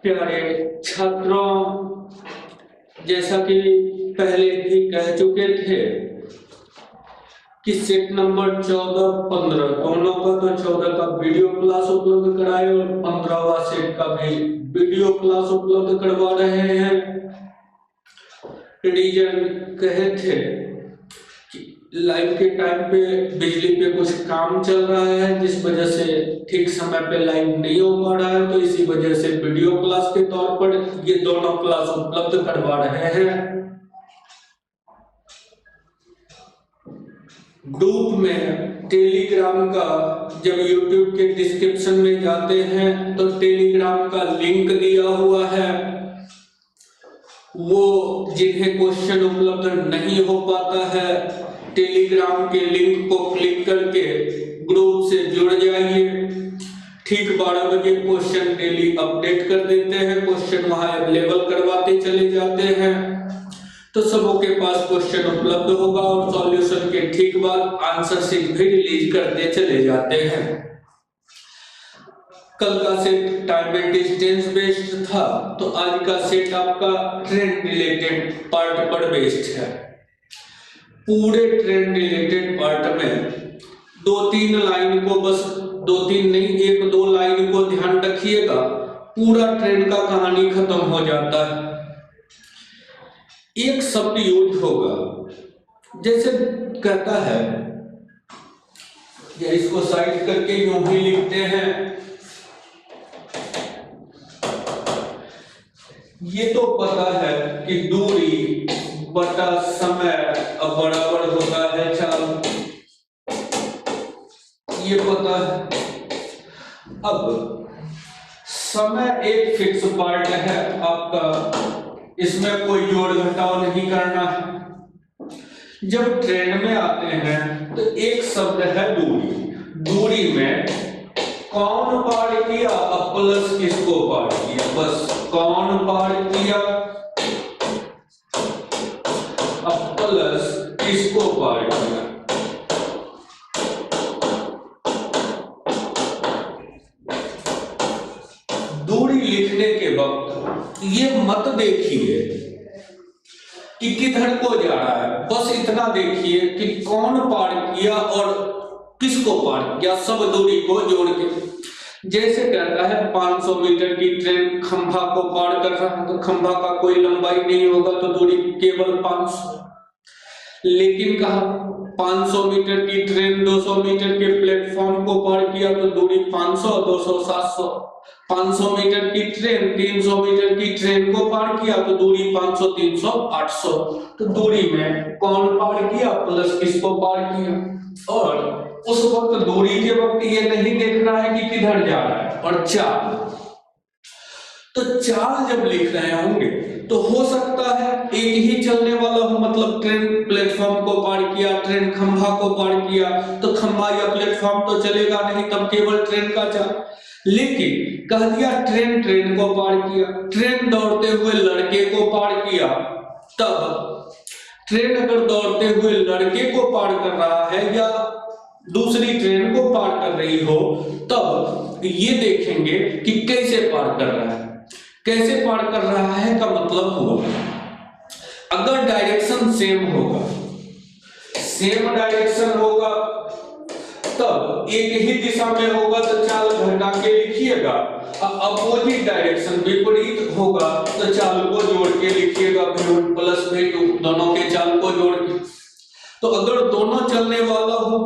प्यारे छात्रों, जैसा कि पहले भी कह चुके थे कि सेट नंबर 14-15 दोनों का तो 14 का वीडियो क्लास उपलब्ध कराए और 15वां सेट का भी वीडियो क्लास उपलब्ध करवा रहे हैं। रीजन कहे थे कि लाइव के टाइम पे बिजली पे कुछ काम चल रहा है, जिस वजह से ठीक समय पे लाइव नहीं हो पा रहा है, तो इसी वजह से वीडियो क्लास के तौर पर ये दोनों क्लास उपलब्ध करवा रहे हैं। ग्रुप में टेलीग्राम का जब यूट्यूब के डिस्क्रिप्शन में जाते हैं तो टेलीग्राम का लिंक दिया हुआ है। वो जिन्हें क्वेश्चन उपलब्ध नहीं हो पाता है, टेलीग्राम के लिंक को क्लिक करके ग्रुप से जुड़ जाइए। ठीक 12 बजे क्वेश्चन डेली अपडेट कर देते हैं, क्वेश्चन वहां अवेलेबल करवाते चले जाते हैं, तो सबों के पास क्वेश्चन उपलब्ध होगा और सॉल्यूशन के ठीक बाद आंसर शीट भी रिलीज करते चले जाते हैं। कल का set time and distance based था, तो आज का सेट आपका ट्रेन रिलेटेड पार्ट पर बेस्ड है। पूरे ट्रेन रिलेटेड पार्ट में 2-3 लाइन को, बस 2-3 नहीं 1-2 लाइन को ध्यान रखिएगा, पूरा ट्रेन का कहानी खत्म हो जाता है। एक शब्द यूज होगा, जैसे कहता है, या इसको साइड करके यूं ही लिखते हैं, ये तो पता है कि दूरी बटा समय अब बराबर होता है चाल, ये पता है। अब समय एक फिक्स पार्ट है आपका, इसमें कोई जोड़ घटाव नहीं करना है। जब ट्रेन में आते हैं तो एक शब्द है दूरी। दूरी में कौन पार किया, अब प्लस किसको पार किया, बस कौन पार किया, अब प्लस किसको पार किया। दूरी लिखने के वक्त ये मत देखिए कि किधर को जा रहा है, बस इतना देखिए कि कौन पार किया और किसको पार किया, सब दूरी को जोड़ के। जैसे कहता है 500 मीटर की ट्रेन खंभा को पार कर रहा है, तो खंभा का कोई लंबाई नहीं होगा, तो दूरी केवल 500। लेकिन कहा 500 मीटर की ट्रेन 200 मीटर के प्लेटफॉर्म को पार किया, तो दूरी 500, 200, 700। 500 मीटर की ट्रेन 300 मीटर की ट्रेन को पार किया, तो दूरी 500, 300, 800। तो दूरी में कौन पार किया, प्लस किसको पार किया। और उस वक्त दूरी के वक्त ये नहीं देखना है कि किधर जा रहा है। और चाल, तो चाल जब लिख रहे होंगे तो हो सकता है एक ही चलने वाला हो, मतलब ट्रेन प्लेटफॉर्म को पार किया, ट्रेन खंभा को पार किया, तो खंभा या प्लेटफॉर्म तो चलेगा नहीं, तब केवल ट्रेन का चाल। लेकिन कह दिया ट्रेन को पार किया, ट्रेन दौड़ते हुए लड़के को पार किया, तब ट्रेन अगर दौड़ते हुए लड़के को पार कर रहा है या दूसरी ट्रेन को पार कर रही हो, तब ये देखेंगे कि कैसे पार कर रहा है। कैसे पार कर रहा है का मतलब हुआ, अगर डायरेक्शन सेम होगा, सेम डायरेक्शन होगा, तब एक ही दिशा में होगा तो चाल घटा के लिखिएगा। अपोजिट डायरेक्शन विपरीत होगा तो चाल को जोड़ के लिखिएगा, v1 प्लस v2, दोनों के चाल को जोड़ के। तो अगर दोनों चलने वाला हो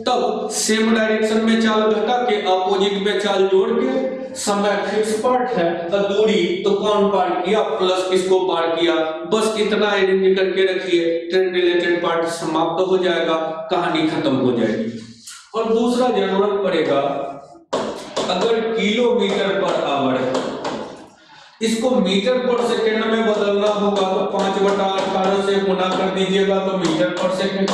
तब सेम डायरेक्शन में चाल घटा के अपोजिट में चाल जोड़ के, समय फिक्स पार्ट है, दूरी तो कौन पार किया, प्लस किसको पार किया, बस इतना अरेंज करके रखिए, ट्रेन रिलेटेड पार्ट समाप्त हो जाएगा, कहानी खत्म हो जाएगी। और दूसरा जरूरत पड़ेगा, अगर किलोमीटर पर आवर है, इसको मीटर पर सेकंड में बदलना होगा, तो 5/18 से गुना कर दीजिएगा तो मीटर पर सेकंड।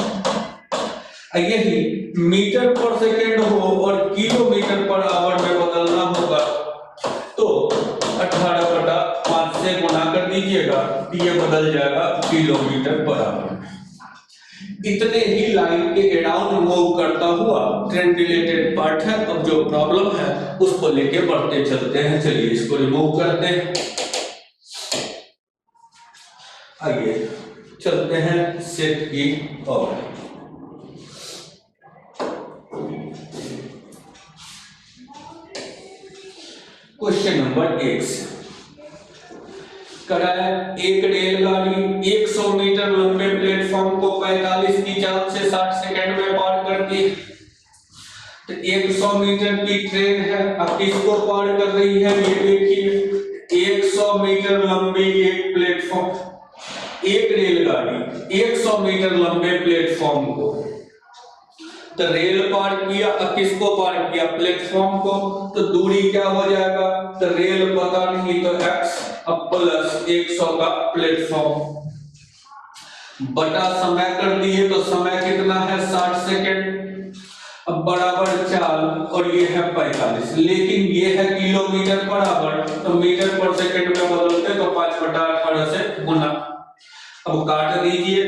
यही मीटर पर सेकंड हो और किलोमीटर पर आवर में बदलना होगा, तो 18/5 से गुना कर दीजिएगा, ये बदल जाएगा किलोमीटर पर आवर। इतने ही लाइन के अराउंड मूव करता हुआ ट्रेन रिलेटेड पार्ट है। अब जो प्रॉब्लम है उसको लेके बढ़ते चलते हैं। चलिए इसको रिमूव करते हैं। आइए चलते हैं सेट की ओर। क्वेश्चन नंबर 1 से कराया, एक रेलगाड़ी 100 मीटर लंबे प्लेटफॉर्म को 45 की चाल से 60 सेकंड में पार करती है। तो 100 मीटर की ट्रेन है, अब किसको पार कर रही है ये देखिए। 100 मीटर लंबी एक प्लेटफॉर्म, एक रेलगाड़ी 100 मीटर लंबे प्लेटफॉर्म को, तो रेल पार किया, अब किसको पार किया, प्लेटफॉर्म को। तो दूरी क्या हो जाएगा, तो रेल पता नहीं तो x अब प्लस 100 का प्लेटफॉर्म बटा समय कर दिए, तो समय कितना है 60 सेकंड। अब बराबर चाल और ये है 45, लेकिन ये है किलोमीटर बराबर, तो मीटर पर सेकंड में बदलते तो 5/18 से गुना। अब काट दीजिए,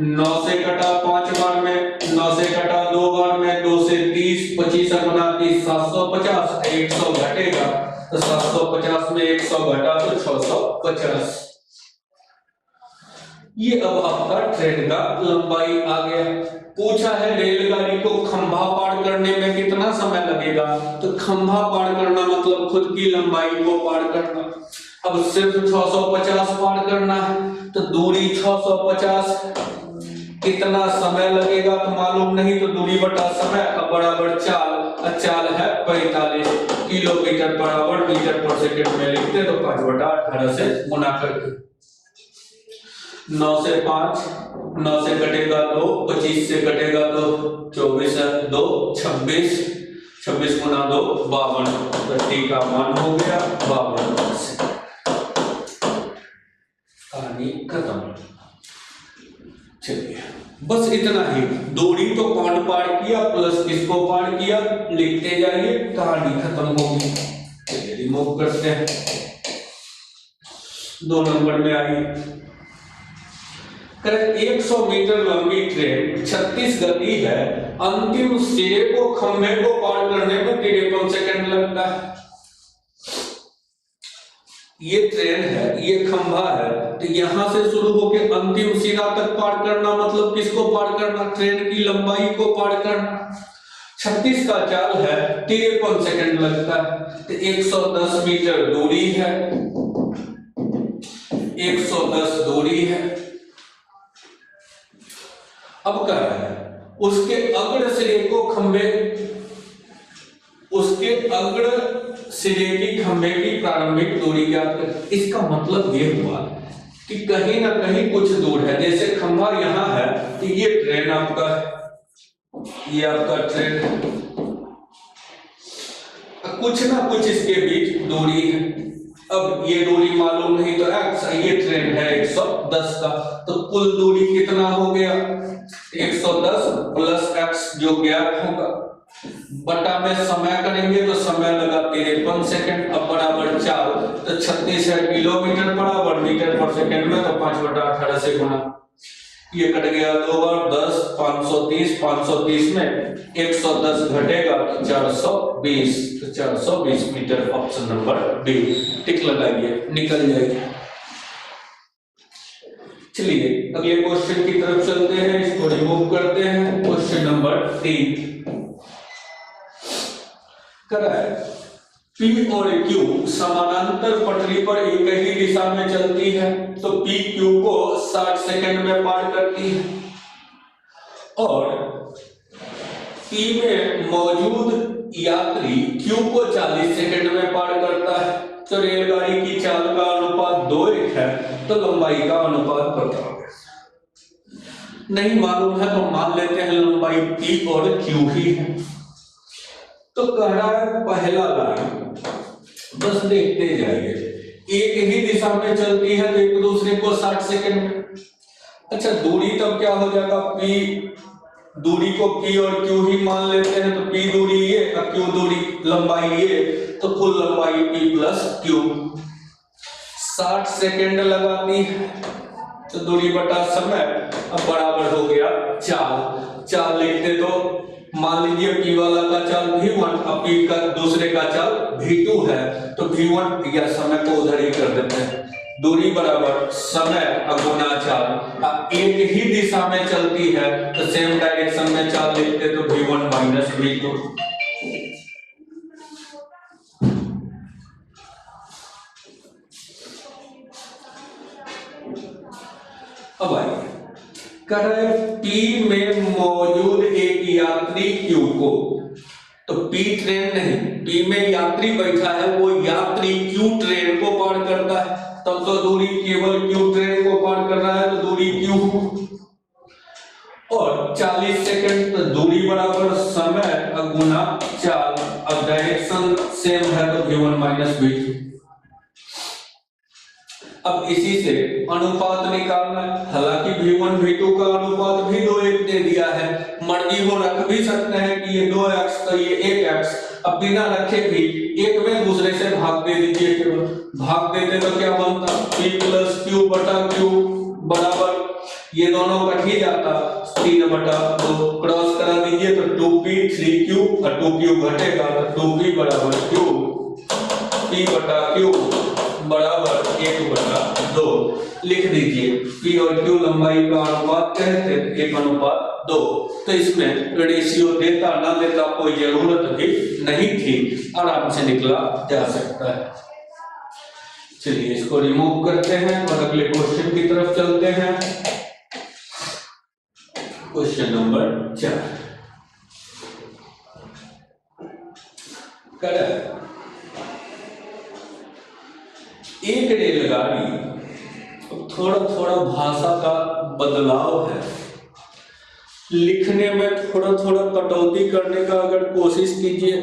9 से कटा 5 बार में, 9 से कटा 2 बार में, 2 से 30, 25 गुना 30 750, 100 घटेगा तो 750 में 100 घटा तो 650। ये अब आपका ट्रेन का लंबाई आ गया। पूछा है रेलगाड़ी को खंभा पार करने में कितना समय लगेगा, तो खंभा पार करना मतलब खुद की लंबाई को पार करना। अब सिर्फ 650 पार करना है, तो दूरी 650, कितना समय लगेगा तो मालूम नहीं, तो दूरी बटा समय अब बराबर चाल, चाल है 45 किलोमीटर बराबर मीटर पर सेकंड में लिखते तो 5/18 से गुना करके। 9 से 5, 9 से कटेगा 2, 25 से कटेगा 2, 24 है 2, 26, 26 गुना 2 52, तो t का मान हो गया 52। कहानी खत्म। चलिए बस इतना ही, दूरी तो कौन पार किया प्लस किसको पार किया लिखते जाइए, कहानी खत्म होगी। चलिए रिमूव करते हैं। 2 नंबर में आई, 100 मीटर लंबी ट्रेन 36 गति है, अंतिम सिरे को खंभे को पार करने में 53 सेकंड लगता है। ये ट्रेन है, ये खंभा है, तो यहां से शुरू होकर अंतिम सिरा तक पार करना मतलब किसको पार करना, ट्रेन की लंबाई को पार करना। 36 का चाल है, 53 सेकंड लगता है, तो 110 मीटर दूरी है, 110 दूरी है। अब क्या है, उसके अग्र सिरे को खंभे, उसके अग्र सिरे की खंभे की प्रारंभिक दूरी ज्ञात करें। इसका मतलब ये हुआ कि कहीं ना कहीं कुछ दूर है, जैसे खंभा यहां है तो ये ट्रेन आपका है, ये आपका ट्रेन है, कुछ ना कुछ इसके बीच दूरी है। अब ये दूरी मालूम नहीं तो x, ये ट्रेन है 110 का, तो कुल दूरी कितना हो गया 110 प्लस x जो ज्ञात होगा, बटा में समय करेंगे तो समय लगा 53 सेकंड, अब बराबर चाल, तो 36 है किलोमीटर बराबर मीटर पर सेकंड में, तो 5/18 से गुना। ये कट गया 2 बार 10, 530, 530 में 110 घटेगा तो 420, तो 420 मीटर ऑप्शन नंबर बी। टिक लगाइए, निकल जाएगी। चलिए अगले क्वेश्चन की तरफ चलते हैं, इसको रिमूव करते हैं। क्वेश्चन नंबर 3 कराए, P और Q समानांतर पटरी पर एक ही दिशा में चलती है, तो P Q को 60 सेकंड में पार करती है, और P में मौजूद यात्री Q को 40 सेकंड में पार करता है। तो रेलगाड़ी की चाल का अनुपात 2:1 है, तो लंबाई का अनुपात बताओ। नहीं मालूम है तो मान लेते हैं लंबाई P और Q ही है। तो कह रहा है पहला लाइन, बस देखते जाइए, एक ही दिशा में चलती है तो एक दूसरे को 60 सेकंड में। अच्छा दूरी तब क्या हो जाएगा, P दूरी को P और Q ही मान लेते हैं, तो P दूरी ये और Q दूरी लंबाई ये, तो कुल लंबाई P प्लस Q 60 सेकंड लगाती है। तो दूरी बटा समय अब बराबर हो गया चाल। चाल लिखते तो मान लीजिए P वाला का चाल V1 और P का दूसरे का चाल V2 है, तो V1 या समय को उधर ही कर देते हैं। दूरी बराबर समय गुना चाल। एक ही दिशा में चलती है तो सेम डायरेक्शन में चाल लिखते तो V1 माइनस V2। अब आइए कर रहे P में मौजूद एक यात्री Q को, तो P ट्रेन नहीं, P में यात्री बैठा है, वो यात्री Q ट्रेन को पार करता है, तब तो दूरी केवल Q ट्रेन को पार कर रहा है तो दूरी Q और 40 सेकंड, तो दूरी बराबर समय गुना चाल। अब डायरेक्शन सेम है तो V1 माइनस V2। अब इसी से अनुपात निकालना है। हालांकि V1 V2 का अनुपात भी 2:1 दे दिया है, मर्जी हो रख भी सकते हैं कि ये 2x तो ये 1x। अब बिना रखे भी एक में दूसरे से भाग दे दीजिए, केवल भाग देते तो क्या बनता, P प्लस Q बटा Q बराबर ये दोनों कट ही जाता 3/2, क्रॉस करा दीजिए तो 2P 3Q और 2Q घटेगा तो 2P बराबर Q, P बटा Q बराबर 1/2 लिख दीजिए। P और Q लंबाई का अनुपात कहते हैं 1/2, तो इसमें रेशियो देता ना देता कोई जरूरत भी नहीं थी, आराम से निकला जा सकता है। चलिए इसको रिमूव करते हैं और अगले क्वेश्चन की तरफ चलते हैं। क्वेश्चन नंबर 4 करें। एक रेलगाड़ी, थोड़ा थोड़ा भाषा का बदलाव है, लिखने में थोड़ा थोड़ा कटौती करने का अगर कोशिश कीजिए,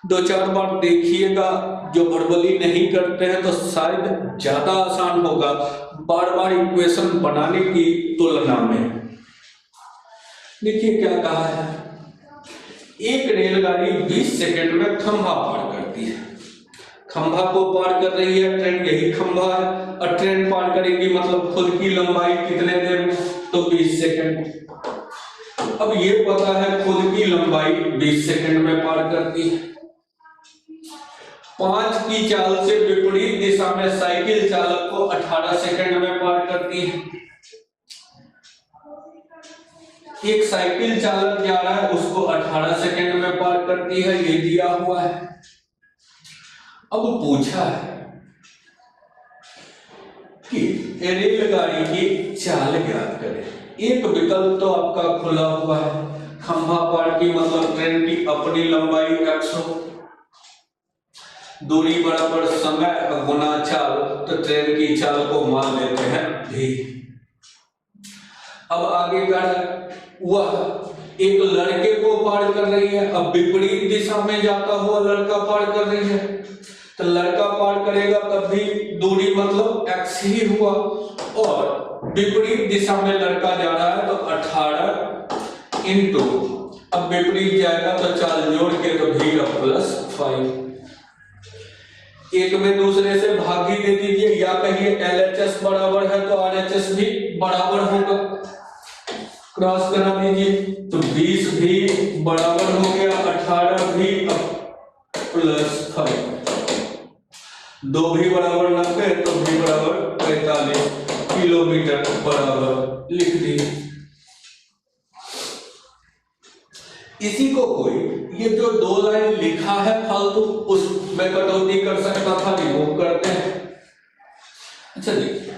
2-4 बार देखिएगा, जो बड़बड़ी नहीं करते हैं तो शायद ज्यादा आसान होगा बार बार इक्वेशन बनाने की तुलना में। देखिए क्या कहा है, एक रेलगाड़ी 20 सेकंड में खंभा पार करती है। खंभा को पार कर रही है ट्रेन, यही खंभा है, और ट्रेन पार करेगी मतलब खुद की लंबाई कितने देर में, तो 20 सेकंड। अब ये पता है खुद की लंबाई 20 सेकंड में पार करती है। 5 की चाल से विपरीत दिशा में साइकिल चालक को 18 सेकंड में पार करती है। एक साइकिल चालक जा रहा है, उसको 18 सेकंड में पार करती है, ये दिया हुआ है। अब पूछा है कि रेलगाड़ी की चाल ज्ञात करें। एक विकल्प तो आपका खुला हुआ है, खंभा पार की मतलब ट्रेन की अपनी लंबाई x हो, दूरी बराबर समय गुना चाल, तो ट्रेन की चाल को मान लेते हैं v। अब आगे क्या है, वह एक लड़के को पार कर रही है। अब विपरीत दिशा में जाता हुआ लड़का पार कर रही है, तो लड़का पार करेगा तब भी दूरी मतलब x ही हुआ, और विपरीत दिशा में लड़का जा रहा है तो 18 इंटू, अब विपरीत जाएगा तो चाल जोड़ के तो v प्लस 5। एक में दूसरे से भाग ही दे दीजिए, या कहिए LHS बराबर है तो RHS भी बराबर होगा, क्रॉस करा दीजिए तो 20 भी बराबर हो गया 18 भी प्लस 5, 2 भी बराबर 90 तो भी बराबर 45 किलोमीटर बराबर लिख दिए। इसी को कोई ये जो 2 लाइन लिखा है फालतू, उसमें कटौती कर सकता था, रिमूव करते हैं। अच्छा देखिए,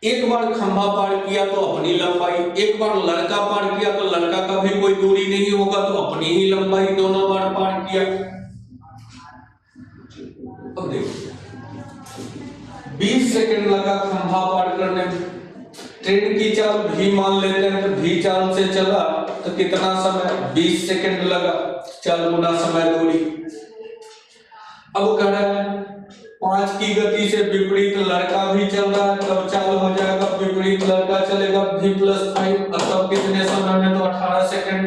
एक बार खंभा पार किया तो अपनी लंबाई, एक बार लड़का पार किया तो लड़का का भी कोई दूरी नहीं होगा तो अपनी ही लंबाई, दोनों बार पार किया। अब देखिए 20 सेकंड लगा खंभा पार करने में, ट्रेन की चाल भी मान लेते हैं तो भी चाल से चला तो कितना समय, 20 सेकंड लगा, चाल गुना समय दूरी। अब कह रहा है 5 की गति से विपरीत लड़का भी चल रहा है, तब चाल हो जाएगा विपरीत लड़का चलेगा v प्लस 5, तब कितने समय में, तो 18 सेकंड।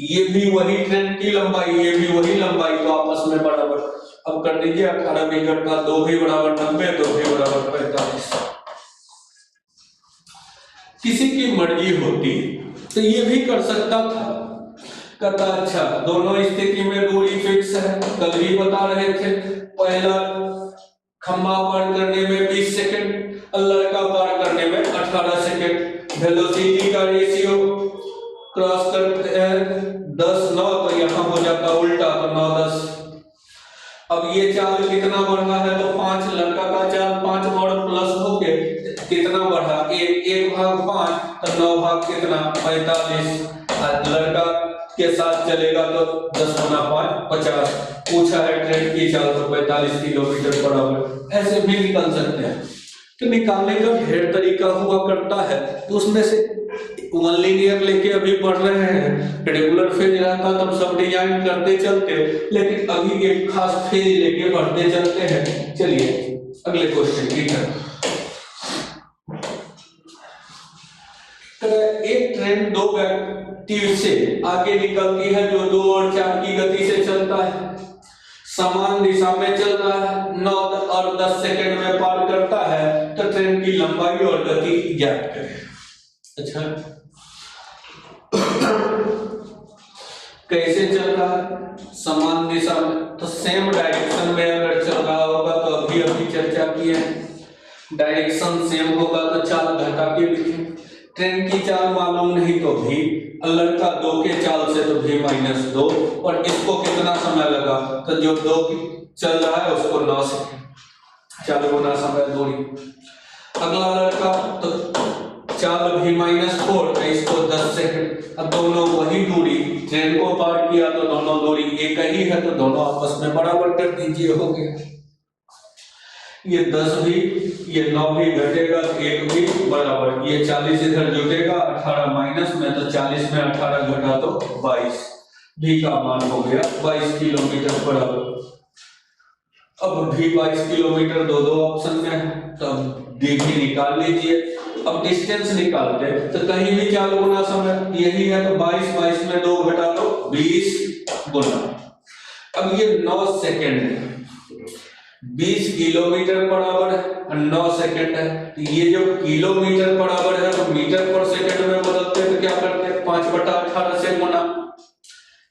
ये भी वही ट्रेन की लंबाई, ये भी वही लंबाई, तो आपस में बराबर। अब कर दीजिए 18 भी घटा 2 भी बराबर 90, 2 भी बराबर 45। किसी की मर्जी होती तो ये भी कर सकता था। कहता अच्छा दोनों स्थिति में दूरी फिक्स है, कल भी बता रहे थे। पहला खंबा पार करने में 20 सेकंड, लड़का पार करने में 18 सेकंड। वेलोसिटी का रेशियो क्रॉस करते हैं 10-9, तो यहाँ हो जाता उल्टा, तो 9-10। अब ये चाल कितना बढ़ा है, तो 5, लड़का का चाल 5 और प्लस हो के कितना बढ़ा, 1/5, तो 9 कितना 45। लड़का के साथ चलेगा तो 10 गुना 5 50। पूछा है ट्रेन की चाल तो 45 किलोमीटर पर आवर। ऐसे भी निकल सकते हैं। तो निकालने का ढेर तरीका हुआ करता है, तो उसमें से वन लीनियर लेके अभी पढ़ रहे हैं। रेगुलर फेज रहता तब सब डिजाइन करते चलते, लेकिन अभी एक खास फेज लेके पढ़ते चलते हैं। चलिए अगले क्वेश्चन की तरफ। एक ट्रेन 2 व्यक्ति से आगे निकलती है जो 2 और 4 की गति से चलता है, समान दिशा में चल रहा है, 9 और 10 सेकंड में पार करता है, तो ट्रेन की लंबाई और गति ज्ञात करें। अच्छा कैसे चल रहा है, समान दिशा में, तो सेम डायरेक्शन में अगर चल रहा होगा तो अभी चर्चा की है, डायरेक्शन सेम होगा तो चाल घटा के लिखें। ट्रेन की चाल मालूम नहीं तो भी, लड़का 2 के चाल से तो v-2, और इसको कितना समय लगा, तो जो 2 चल रहा है उसको 9 सेकंड, 4 गुना समय दूरी। अगला लड़का तो चाल v-4, तो इसको 10 सेकंड। अब दोनों वही दूरी, ट्रेन को पार किया तो दोनों दूरी एक ही है, तो दोनों आपस में बराबर कर दीजिए, हो गया। ये 10 भी, ये 9 भी घटेगा, 1 भी बराबर, ये 40 इधर जुटेगा, 18 माइनस में, तो 40 में 18 घटा तो 22, भी का मान हो गया 22 किलोमीटर बराबर। अब भी 22 किलोमीटर दो ऑप्शन में है, तो अब डी भी निकाल लीजिए। अब डिस्टेंस निकालते हैं, तो कहीं भी 4 गुना समय यही है, तो 22 में 2 घटा तो 20 गुना। अब ये 9 सेकंड है, 20 किलोमीटर बराबर है 9 सेकंड है, तो ये जो किलोमीटर बराबर है तो मीटर पर सेकंड में बदलते हैं, तो क्या करते हैं 5/18 से गुना,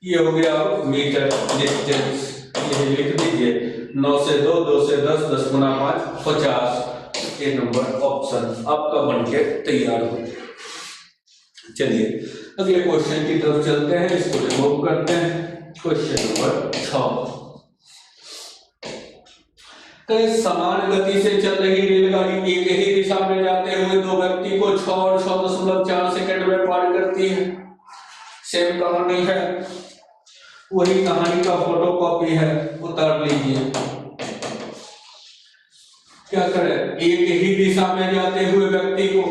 ये हो गया मीटर डिस्टेंस। ये लिख दीजिए 9 से 2, 2 से 10, 10 गुना 5 50। ये नंबर ऑप्शन आपका बनके तैयार हो गया। चलिए अगले क्वेश्चन की तरफ चलते हैं, इसको रिमूव करते हैं। Question number 6। समान गति से चल रही रेलगाड़ी एक ही दिशा में जाते हुए 2 व्यक्ति को 6 और 6.4 सेकंड में पार करती है। सेम कहानी है, वही कहानी का फोटोकॉपी है, उतार लीजिए। क्या करें, एक ही दिशा में जाते हुए व्यक्ति को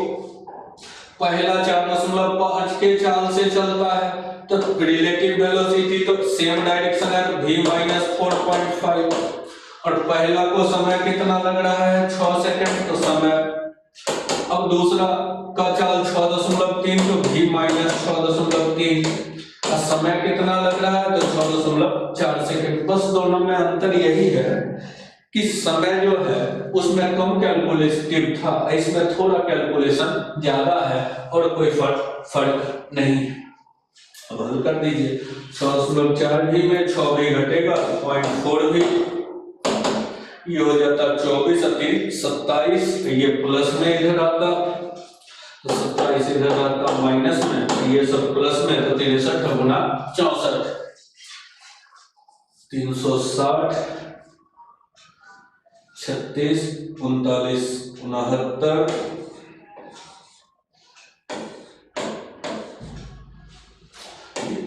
पहला 4.5 के चाल से चलता है, तो रिलेटिव वेलोसिटी तो सेम डायरेक्शन है, तो v-4.5, और पहला को समय कितना लग रहा है 6 सेकंड, तो समय। अब दूसरा का चाल 6.3, तो v-6.3, और समय कितना लग रहा है, तो 6.4 सेकंड। बस दोनों में अंतर यही है कि समय जो है उसमें कम कैलकुलेटिव था, इसमें थोड़ा कैलकुलेशन ज्यादा है, और कोई फर्क नहीं है। अब हल कर दीजिए, 6.4 भी में 6 भी घटेगा, 0.4 भी, ये हो जाता 24 और 3 27, ये प्लस में इधर आता, तो 27 इधर आता माइनस में, ये सब प्लस में, तो 63 गुना 64, 360, 36, 39, 69,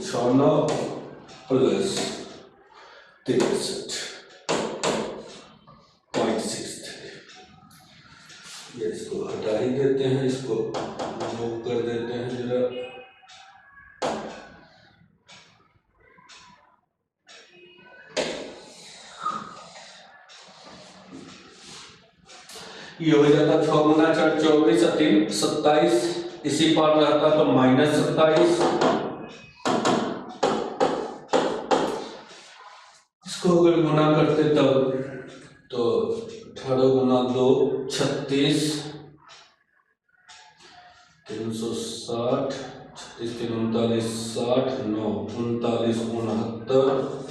69 प्लस 63.63। ये इसको हटा ही देते हैं, इसको रिमूव कर देते हैं जरा। ये हो जाता 6 गुना 4 24 और 3 27, इसी पार रहता तो -27, इसको अगर गुना करते तब तो 18 गुना 2 36, 360 39 60 9 39 69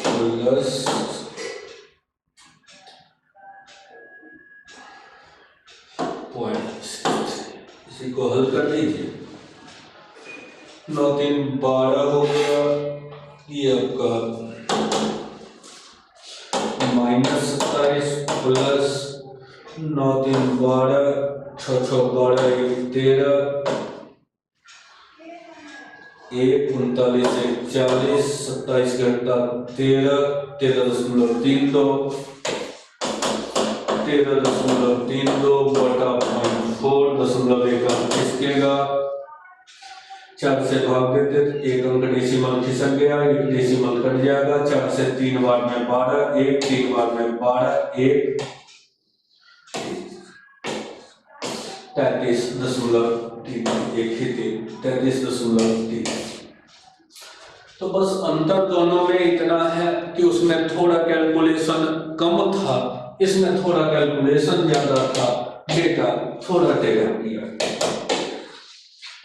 प्लस पॉइंट, इसी को हल कर लीजिए। 9 3 12 हो गया, ये आपका -27 प्लस 9 3 12 6 6 12 1 13 1 39 1 40 27 घंटा 13 13.32 13.32 बटा 0.4 इसकेगा 4 से भाग देते, एक अंक डेसिमल खिसक गया, एक डेसिमल कट जाएगा। 4 से 3 बार में 12, 1 3 बार में 12, 1 33.3 तो बस अंतर दोनों में इतना है कि उसमें थोड़ा कैलकुलेशन कम था, इसमें थोड़ा कैलकुलेशन ज्यादा था, डेटा थोड़ा टेढ़ा किया।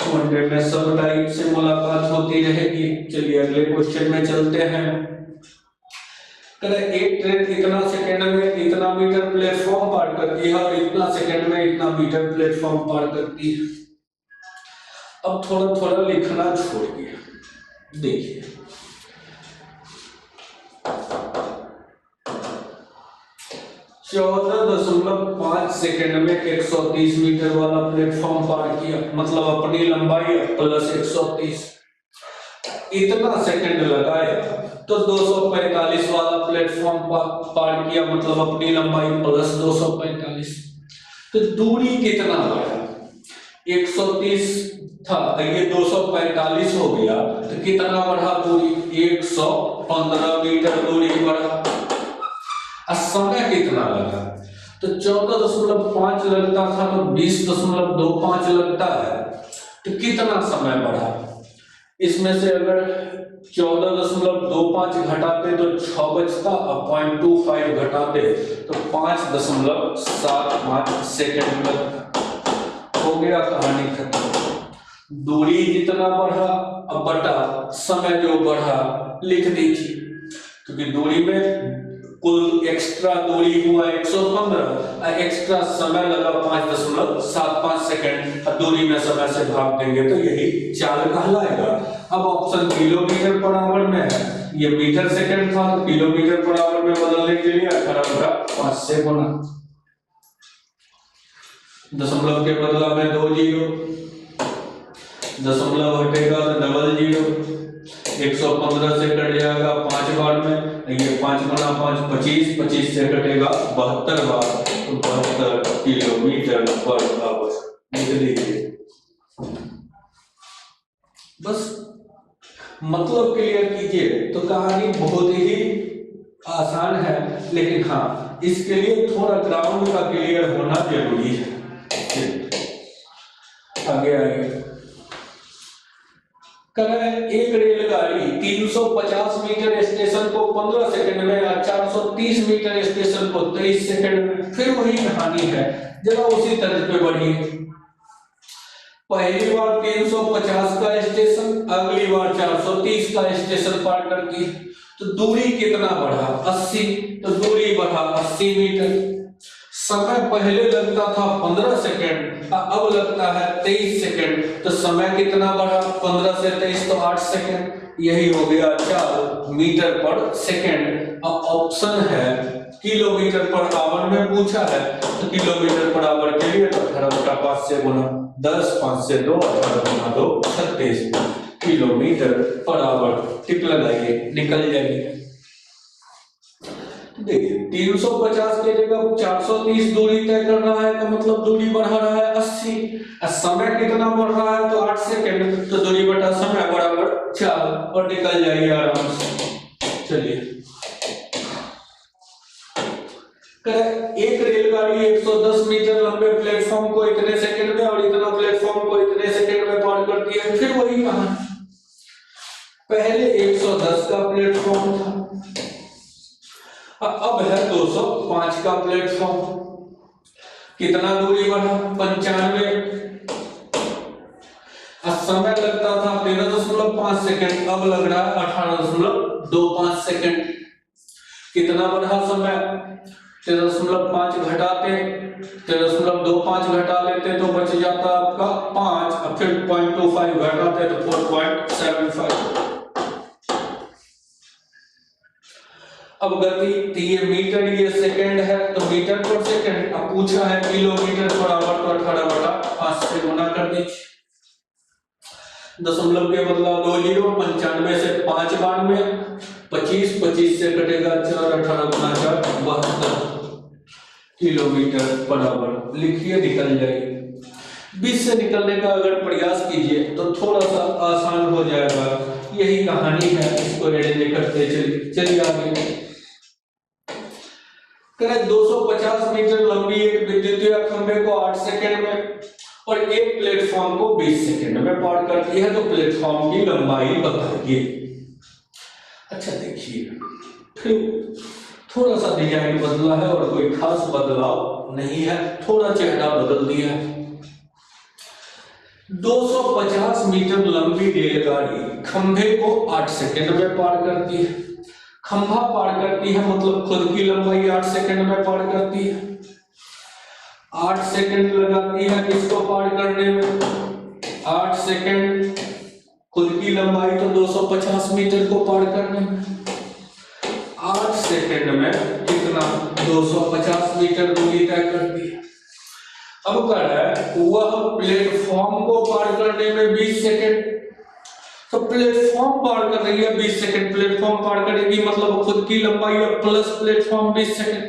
मंडे में सब टाइप से मुलाकात होती रहेगी। चलिए अगले क्वेश्चन में चलते हैं। एक ट्रेन इतना सेकंड में इतना मीटर प्लेटफॉर्म पार करती है और इतना सेकंड में इतना मीटर प्लेटफॉर्म पार करती है। अब थोड़ा थोड़ा लिखना छोड़िए, देखिए 14.5 सेकंड में 130 मीटर वाला प्लेटफॉर्म पार किया, मतलब अपनी लंबाई प्लस 130। इतना सेकंड लगाया तो 245 वाला प्लेटफॉर्म पार किया, मतलब अपनी लंबाई प्लस 245। तो दूरी कितना बढ़ा? 130 था, ये 245 हो गया, तो कितना बढ़ा दूरी? 115 मीटर दूरी बढ़ा। समय कितना लगा? तो 14.5 लगता था तो 20.25 लगता है, तो कितना समय बढ़ा? इसमें से अगर 14.25 घटाते तो 6 बचता, और 0.25 घटाते तो 5.75 सेकेंड लगता। हो गया, कहानी खत्म। दूरी जितना बढ़ा अब बटा समय जो बढ़ा लिख दीजिए, क्योंकि दूरी में कुल एक्स्ट्रा दूरी हुआ 115, एक्स्ट्रा समय लगा 5.75 सेकेंड, दूरी में समय से भाग देंगे तो यही चाल कहलाएगा। अब ऑप्शन किलोमीटर पर आवर में है, ये मीटर सेकेंड था तो किलोमीटर पर आवर में बदलने के लिए 18/5 से गुना, दशमलव के बदला में 2 जीरो, दशमलव हटेगा तो डबल जीरो, 115 से कट जाएगा 5 बार में, ये 5 गुना 5 25, 25 से कटेगा 72 बार, तो 72 किलोमीटर पर आवर लिख लीजिए। बस मतलब क्लियर कीजिए, तो कहानी बहुत ही आसान है, लेकिन हाँ इसके लिए थोड़ा ग्राउंड का क्लियर होना जरूरी है। आगे आइए। एक रेलगाड़ी 350 मीटर स्टेशन को 15 सेकंड में या 430 मीटर स्टेशन को 23 सेकंड में, फिर वही कहानी है, जरा उसी तर्ज पे बढ़िए। पहली बार 350 का स्टेशन, अगली बार 430 का स्टेशन पार करती है, तो दूरी कितना बढ़ा? 80, तो दूरी बढ़ा 80 मीटर। समय पहले लगता था 15 सेकंड, अब लगता है 23 सेकंड, तो समय कितना बढ़ा? 15 से 23 तो 8 सेकंड, यही हो गया 4 मीटर पर सेकंड। अब ऑप्शन है किलोमीटर पर आवर में पूछा है, तो किलोमीटर पर आवर के लिए 18/5 से गुना 10, 5 से 2, 18 2 36 किलोमीटर पर आवर। टिक लगाइए, निकल जाएगी। देखिए 350 के जगह 430 दूरी तय करना है, तो मतलब दूरी बढ़ा रहा है 80, समय कितना बढ़ रहा है? तो 8 सेकंड, तो दूरी बटा समय बराबर 4, और निकल जाइए आराम से। चलिए एक रेलगाड़ी 110 मीटर लंबे प्लेटफॉर्म को इतने सेकंड में और इतना प्लेटफॉर्म को इतने सेकंड में पार करती है, फिर वही कहानी। पहले 110 का प्लेटफॉर्म था, अब है 205 का प्लेटफॉर्म। कितना दूरी बढ़ा 95, समय लगता था 13.5 सेकंड, अब लग रहा है 18.25 सेकंड। कितना बढ़ा समय, 13.5 घटाते 13.25 घटा लेते तो बच जाता आपका 5, और फिर 0.25 घटाते तो 4.75। अब गति, तो ये मीटर ये सेकंड है तो मीटर पर सेकंड, अब पूछा है किलोमीटर पर आवर तो 18/5 से गुना कर दीजिए। दशमलव के बदला 2 जीरो, 95 से 5 92, 25 25 से कटेगा 4, 18 गुना 4 72 किलोमीटर पर आवर। लिखिए निकल जाएगी। 20 से निकलने का अगर प्रयास कीजिए तो थोड़ा सा आसान हो जाएगा। यही कहानी है, इसको एडिट करते चलिए आगे। करें 250 मीटर लंबी एक विद्युतीय खंभे को 8 सेकंड में और एक प्लेटफॉर्म को 20 सेकंड में पार करती है, तो प्लेटफॉर्म की लंबाई बताइए। अच्छा देखिए, फिर थोड़ा सा डिजाइन बदला है और कोई खास बदलाव नहीं है, थोड़ा चेहरा बदल दिया है। 250 मीटर लंबी रेलगाड़ी खंभे को 8 सेकंड में पार करती है। खंभा पार करती है मतलब खुद की लंबाई 8 सेकंड में पार करती है। 8 सेकंड लगाती है इसको पार करने में, 8 सेकंड खुद की लंबाई तो 250 मीटर को पार करने में। 8 सेकंड में कितना 250 मीटर दूरी तय करती है। अब कह रहा है वह प्लेटफॉर्म को पार करने में 20 सेकंड, तो प्लेटफॉर्म पार कर रही है 20 सेकंड, प्लेटफॉर्म पार करेगी मतलब खुद की लंबाई और प्लस प्लेटफॉर्म 20 सेकंड,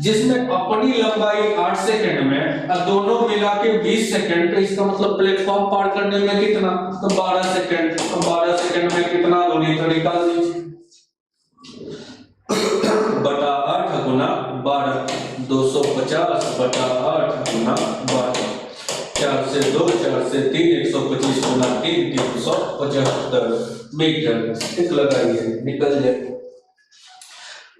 जिसमें अपनी लंबाई 8 सेकंड में और दोनों मिला के 20 सेकंड, तो इसका मतलब प्लेटफॉर्म पार करने में कितना, तो 12 सेकंड। तो 12 सेकंड में कितना दूरी तो निकाल दीजिए, बटा 8 गुना 12, 250 बटा 8 गुना 12, 4 से 2 4 से 3, 125 गुना 3, 375 मीटर। एक लगाइए निकल जाए।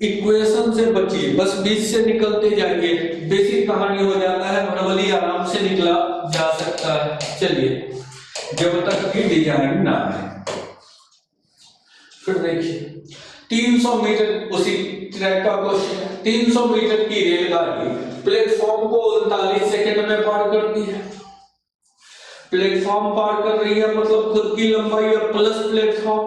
इक्वेशन से बचिए, बस 20 से निकलते जाइए, बेसिक कहानी हो जाता है, भरवली आराम से निकला जा सकता है। चलिए, जब तक की डिजाइन ना आए। फिर देखिए 300 मीटर, उसी ट्रैक का क्वेश्चन, 300 मीटर की रेलगाड़ी प्लेटफॉर्म को 39 सेकंड में पार करती है। प्लेटफॉर्म पार कर रही है मतलब खुद की लंबाई और प्लस प्लेटफॉर्म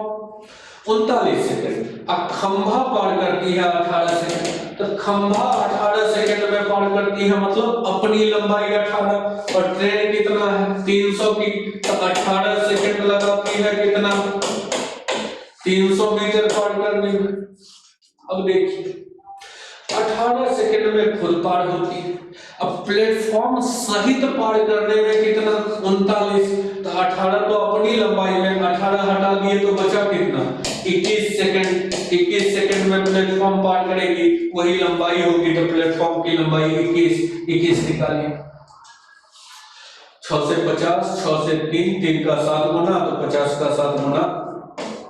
39 सेकंड। अब खंभा पार करती है 18 सेकंड, तो खंभा 18 सेकंड में पार करती है मतलब अपनी लंबाई 18, और ट्रेन कितना है 300 की, तो 18 सेकंड लगाती है कितना 300 मीटर पार करने में। अब देखिए 18 सेकंड में खुद पार होती है। अब प्लेटफॉर्म सहित पार करने में कितना 39, तो 18 तो अपनी लंबाई में, 18 हटा दिए तो बचा कितना 21 सेकंड। 21 सेकंड में प्लेटफॉर्म पार करेगी, वही लंबाई होगी, तो प्लेटफॉर्म की लंबाई 21 निकालिए। 6 से 50, 6 से 3, 3 का 7 गुना, तो 50 का 7 गुना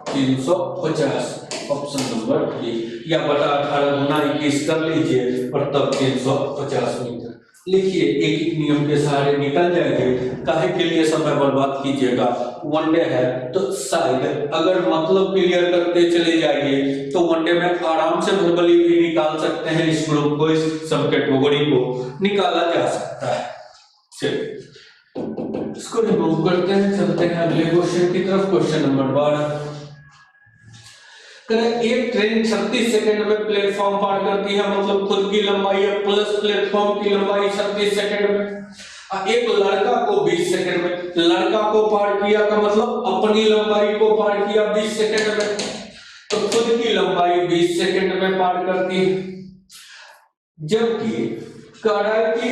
350, ऑप्शन नंबर बी, या बटा 18 गुना 21 कर लीजिए और तब 350 मीटर। लिखिए, एक एक नियम के सहारे निकल जाएंगे, काहे के लिए समय बर्बाद कीजिएगा, वनडे है तो शायद अगर मतलब क्लियर करते चले जाइए तो वनडे में आराम से वर्बली भी निकाल सकते हैं, इस ग्रुप को, इस सब कैटेगरी को निकाला जा सकता है। चलिए इसको रिमूव करते हैं, चलते हैं अगले क्वेश्चन की तरफ। क्वेश्चन नंबर 12, एक ट्रेन 36 सेकंड में प्लेटफॉर्म पार करती है मतलब खुद की लंबाई और प्लस प्लेटफॉर्म की लंबाई 36 सेकंड में। एक लड़का को 20 सेकंड में, लड़का को पार किया का मतलब अपनी लंबाई को पार किया 20 सेकंड में, तो खुद की लंबाई 20 सेकंड में पार करती है। जबकि कह रहा है कि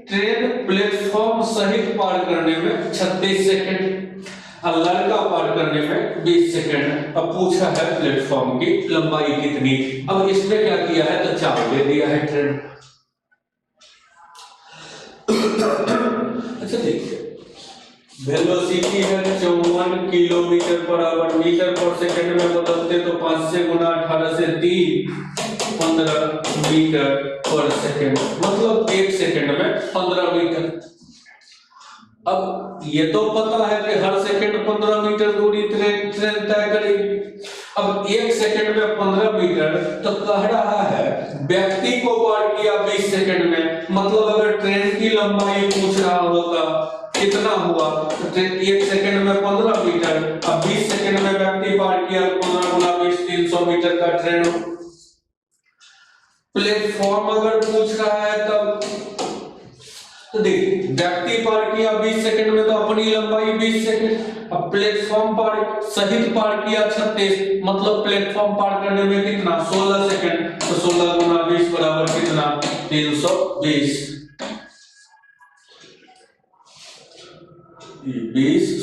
ट्रेन प्लेटफॉर्म सहित पार करने में 36 सेकंड, लड़का पार करने में 20 सेकंड। अब पूछा है प्लेटफॉर्म की लंबाई कितनी। अब इसमें क्या किया है, तो 4 दे दिया है ट्रेन। अच्छा देखिए, वेलोसिटी है 54 किलोमीटर पर आवर, मीटर पर सेकंड में बदलते तो 5 से गुना 18 से 3, 15 मीटर पर सेकंड, मतलब 1 सेकंड में 15 मीटर। अब ये तो पता है कि हर सेकंड 15 मीटर दूरी ट्रेन तय करेगी। अब 1 सेकंड में 15 मीटर, तो कह रहा है व्यक्ति को पार किया 20 सेकंड में, मतलब अगर ट्रेन की लंबाई पूछ रहा होता कितना हुआ, तो 1 सेकंड में 15 मीटर, अब 20 सेकंड में व्यक्ति पार किया, 15 गुना 20 300 मीटर का ट्रेन। प्लेटफॉर्म अगर पूछ रहा है तब तो देख, व्यक्ति पार किया 20 सेकंड में, तो अपनी लंबाई 20 सेकंड। अब प्लेटफॉर्म पार सहित पार किया 36, मतलब प्लेटफॉर्म पार करने में कितना 16 सेकंड, तो 16 गुना 20 बराबर कितना 320।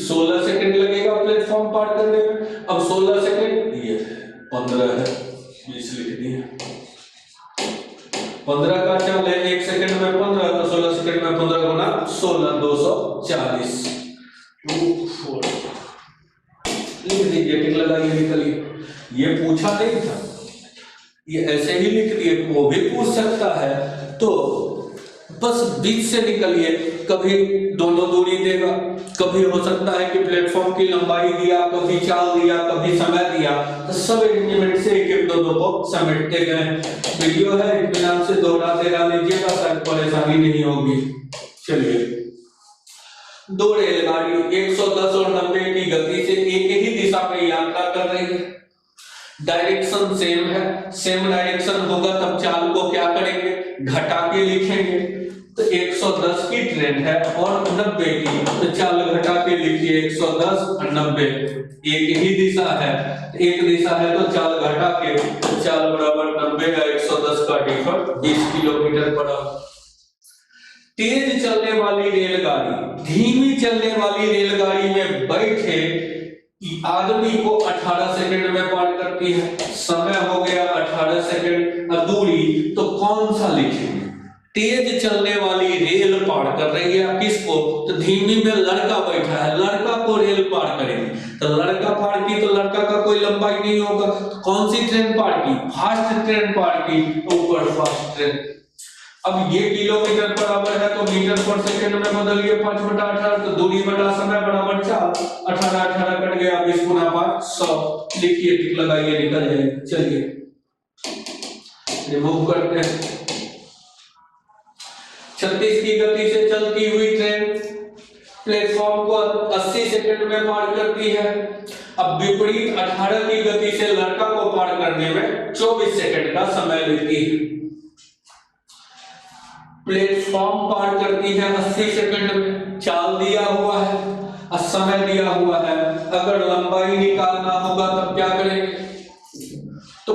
16 सेकंड लगेगा प्लेटफॉर्म पार करने में। अब 16 सेकंड ये 15 है, 20 लिख दिया। 15 का चाल है 1 सेकंड में 15, तो 16 सेकंड में 15 गुना 16 240। लिख दीजिए, टिक लगाइए, निकलिए। ये पूछा नहीं था, ये ऐसे ही लिख दिए, वो भी पूछ सकता है, तो बस बीच से निकलिए। कभी दोनों दूरी देगा, कभी हो सकता है कि प्लेटफॉर्म की लंबाई दिया, कभी चाल दिया, कभी समय दिया, तो सब एलिमेंट से एक दो को समेटते गए। वीडियो है, इत्मीनान से दोहराते रह लीजिएगा, शायद परेशानी नहीं होगी। चलिए, दो रेलगाड़ी 110 और 90 की गति से एक ही दिशा में यात्रा कर रही है। डायरेक्शन सेम है, सेम डायरेक्शन होगा तब चाल को क्या करेंगे, घटा के लिखेंगे। तो 110 की ट्रेन है और 90 की, तो चाल घटा के लिखिए 110 और 90, एक ही दिशा है, एक दिशा है तो चाल घटा के, तो चाल बराबर 90 का 110 का डिफर 20 किलोमीटर पड़ा। तेज चलने वाली रेलगाड़ी धीमी चलने वाली रेलगाड़ी में बैठे आदमी को 18 सेकंड में पार करती है। समय हो गया 18 सेकंड, दूरी तो कौन सा लिखेंगे? तेज चलने वाली रेल पार कर रही है, किसको? तो धीमी में लड़का बैठा है, लड़का को रेल पार करेंगे, तो लड़का पार की तो लड़का का कोई लंबाई नहीं होगा। तो कौन सी ट्रेन पार की? फास्ट ट्रेन पार की, ऊपर फास्ट ट्रेन। अब ये किलोमीटर बराबर है तो मीटर पर सेकंड में बदलिए 5/18, तो दूरी बटा समय बराबर 4, 18 18 कट गया, 20 गुना 5 100। लिखिए, टिक लगाइए, निकल जाएगा। चलिए रिमूव करते हैं। 36 की गति से चलती हुई ट्रेन प्लेटफॉर्म को 80 सेकंड में पार करती है। अब विपरीत 18 की गति से लड़का को पार करने में 24 सेकंड का समय लेती है। प्लेटफॉर्म पार करती है 80 सेकंड में, चाल दिया हुआ है और समय दिया हुआ है। अगर लंबाई निकालना होगा तब क्या करेंगे? तो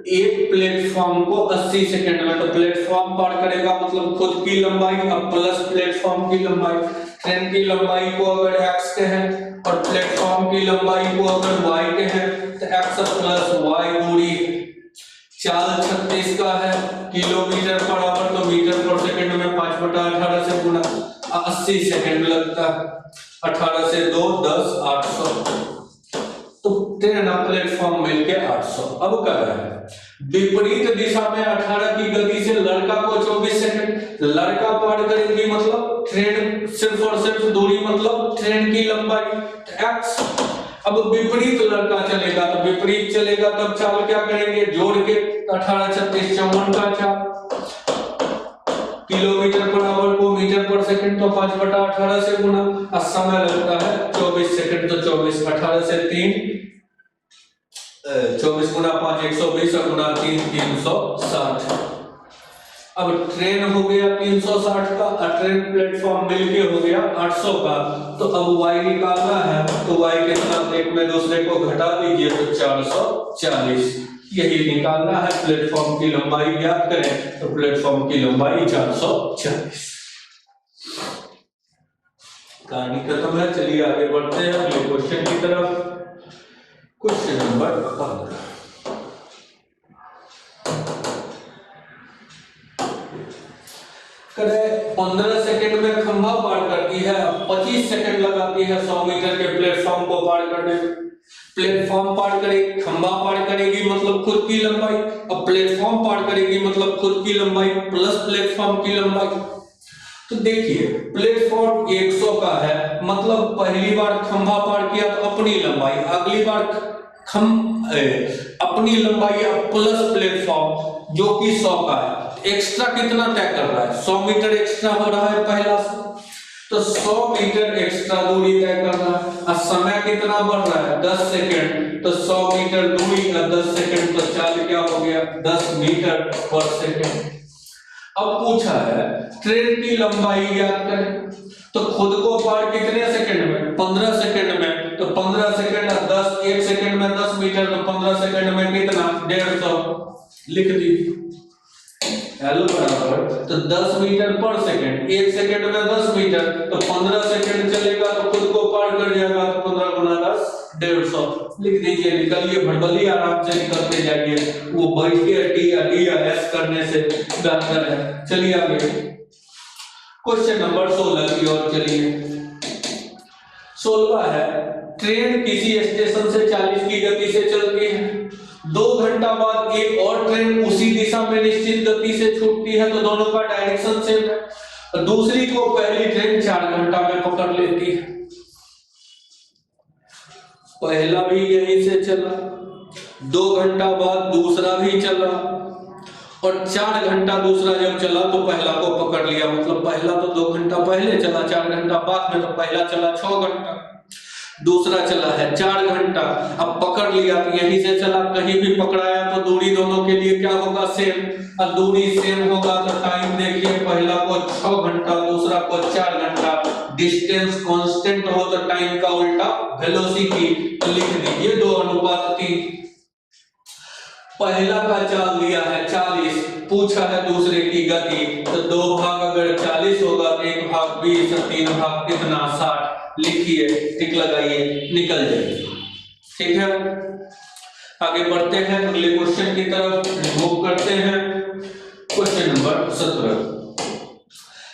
एक प्लेटफॉर्म को 80 सेकंड में, तो प्लेटफॉर्म पार करेगा मतलब खुद की लंबाई अब प्लस प्लेटफॉर्म की लंबाई। ट्रेन की लंबाई को अगर x के हैं और प्लेटफॉर्म की लंबाई को अगर y के हैं, तो x प्लस y दूरी। चाल 36 का है, किलोमीटर बराबर, तो मीटर पर सेकंड में 5/18 से गुणा, 80 सेकंड लगता है। 18 से 2 10 800, तो ट्रेन प्लेटफॉर्म मिलके 800। अब कर रहा है विपरीत दिशा में 18 की गति से लड़का को 24 सेकंड, लड़का पार करेंगे मतलब ट्रेन सिर्फ और सिर्फ दूरी मतलब ट्रेन की लंबाई x। अब विपरीत लड़का चलेगा, तो विपरीत चलेगा तब चाल क्या करेंगे, जोड़ के 18 36 54 का चाल। किलोमीटर बराबर को मीटर पर सेकंड, तो 5/18 से गुना, और समय लगता है 24 सेकंड, तो 24 18 से 3 24 गुना 5 120 और गुना 3 360। अब ट्रेन हो गया 360 का और ट्रेन प्लेटफॉर्म मिलके हो गया 800 का। तो अब y निकालना है, तो y के साथ एक में दूसरे को घटा दीजिए, तो 440 यही निकालना है। प्लेटफॉर्म की लंबाई ज्ञात करें, तो प्लेटफॉर्म की लंबाई 440। कहानी खत्म है। चलिए आगे बढ़ते हैं अगले क्वेश्चन की तरफ। Question number 15। करे 15 सेकंड में खंभा पार करती है, 25 सेकंड लगाती है 100 मीटर के प्लेटफॉर्म को पार करने में। प्लेटफॉर्म पार करेगी, खंभा पार करेगी मतलब खुद की लंबाई, अब प्लेटफॉर्म पार करेगी मतलब खुद की लंबाई प्लस प्लेटफॉर्म की लंबाई। तो देखिए प्लेटफॉर्म 100 का है, मतलब पहली बार खंभा पार किया तो अपनी लंबाई, अगली बार अपनी लंबाई प्लस प्लेटफॉर्म जो कि 100 का है। एक्स्ट्रा कितना तय कर रहा है? 100 मीटर एक्स्ट्रा हो रहा है पहला से, तो 100 मीटर एक्स्ट्रा दूरी तय कर रहा है। और समय कितना बढ़ रहा है? 10 सेकंड, तो 100 मीटर दूरी का 10 सेकंड तो चाल क्या हो गया? 10 मीटर पर सेकंड। अब पूछा है ट्रेन की लंबाई ज्ञात करें, तो खुद को पार कितने सेकंड में? 15 सेकंड में, तो 15 सेकंड 10, 1 सेकंड में 10 मीटर, तो 15 सेकंड में कितना? 150 लिख दीजिए। L बराबर तो 10 मीटर पर सेकंड, 1 सेकंड में 10 मीटर, तो 15 सेकंड चलेगा तो खुद को पार कर जाएगा, तो 15 गुना 10 150 लिख दीजिए। निकलिए भड़बली आराम से निकलते जाइए, वो बैठिए टी या एस करने से बेहतर है। चलिए आगे क्वेश्चन नंबर 16 की ओर चलिए। 16 है ट्रेन किसी स्टेशन से 40 की गति से चलती है, 2 घंटा बाद एक और ट्रेन उसी दिशा में निश्चित गति से छूटती है, तो दोनों का डायरेक्शन सेम है। दूसरी को पहली ट्रेन 4 घंटा में पकड़ लेती है। पहला भी यहीं से चला, 2 घंटा बाद दूसरा भी चला, और 4 घंटा दूसरा जब चला तो पहला को पकड़ लिया। मतलब पहला तो 2 घंटा पहले चला, 4 घंटा बाद में, तो पहला चला 6 घंटा, दूसरा चला है 4 घंटा। अब पकड़ लिया तो यहीं से चला, कहीं भी पकड़ाया तो दूरी दोनों के लिए क्या होगा? सेम। और दूरी सेम होगा तो टाइम देखिए, पहला को 6 घंटा, दूसरा को 4 घंटा। डिस्टेंस कांस्टेंट हो तो टाइम का उल्टा वेलोसिटी, तो लिख दीजिए 2:3। पहला का चाल दिया है 40, पूछा है दूसरे की गति, तो 2 भाग अगर 40 होगा तो 1 भाग 20, 3 भाग कितना? 60। लिखिए, टिक लगाइए, निकल जाइए। ठीक है, आगे बढ़ते हैं अगले क्वेश्चन की तरफ, मूव करते हैं। क्वेश्चन नंबर 17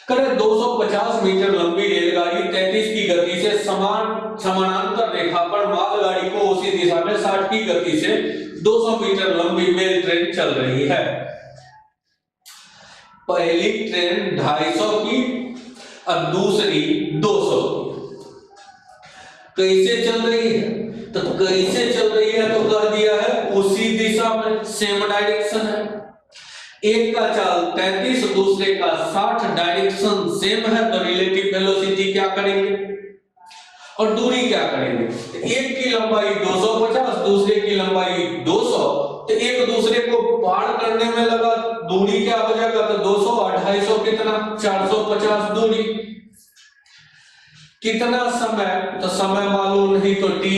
करें 250 मीटर लंबी रेलगाड़ी 33 की गति से समानांतर रेखा पर मालगाड़ी को उसी दिशा में 60 की गति से 200 मीटर लंबी मेल ट्रेन चल रही है। पहली ट्रेन 250 की और दूसरी 200 की। कैसे चल रही है? तो कैसे चल रही है तो कह दिया है उसी दिशा में, सेम डायरेक्शन है। एक का चाल 33, दूसरे का 60, डायरेक्शन सेम है, तो रिलेटिव वेलोसिटी क्या करेंगे और दूरी क्या करेंगे? तो एक की लंबाई 250, दूसरे की लंबाई 200, तो एक दूसरे को पार करने में लगा, दूरी क्या हो जाएगा? तो 200 और 250 कितना? 450 दूरी। कितना समय? तो समय मालूम नहीं तो t,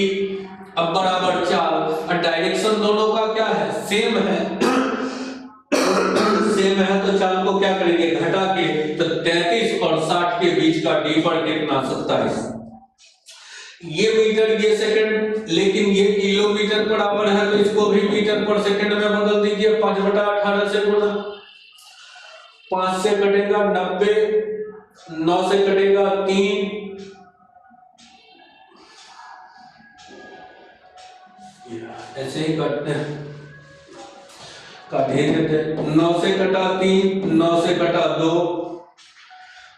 अब बराबर चाल, और डायरेक्शन दोनों का क्या है? सेम है। सेम है तो चाल को क्या करेंगे? घटा के, तो 33 और 60 के बीच का डिफर कितना? 27। ये मीटर, ये सेकंड, लेकिन ये किलोमीटर बराबर है तो इसको भी मीटर पर सेकंड में बदल दीजिए। 5/18 से गुणा, 5 से कटेगा 90, 9 से कटेगा 3, ऐसे ही काटते हैं, काट ही देते। 9 से कटा 3, 9 से कटा 2,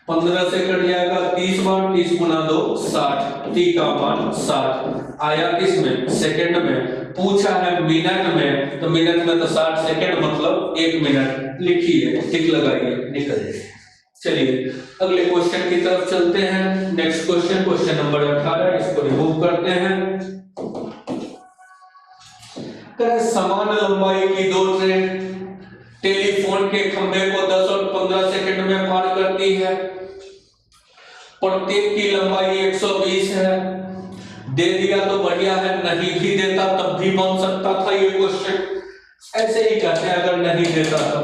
15 से कट जाएगा 30 बार, 30 गुना 2 60, t का मान 60 आया। किसमें? सेकंड में। पूछा है मिनट में, तो मिनट में तो 60 सेकंड मतलब 1 मिनट। लिखिए, टिक लगाइए, निकल जाइए। चलिए अगले क्वेश्चन की तरफ चलते हैं। नेक्स्ट क्वेश्चन, क्वेश्चन नंबर 18, इसको रिमूव करते हैं। समान लंबाई की 2 ट्रेन टेलीफोन के खंभे को 10 और 15 सेकंड में पार करती है। प्रत्येक की लंबाई 120 है। दे दिया तो बढ़िया है, नहीं भी देता तब भी बन सकता था ये क्वेश्चन। ऐसे ही कहते हैं अगर नहीं देता तो।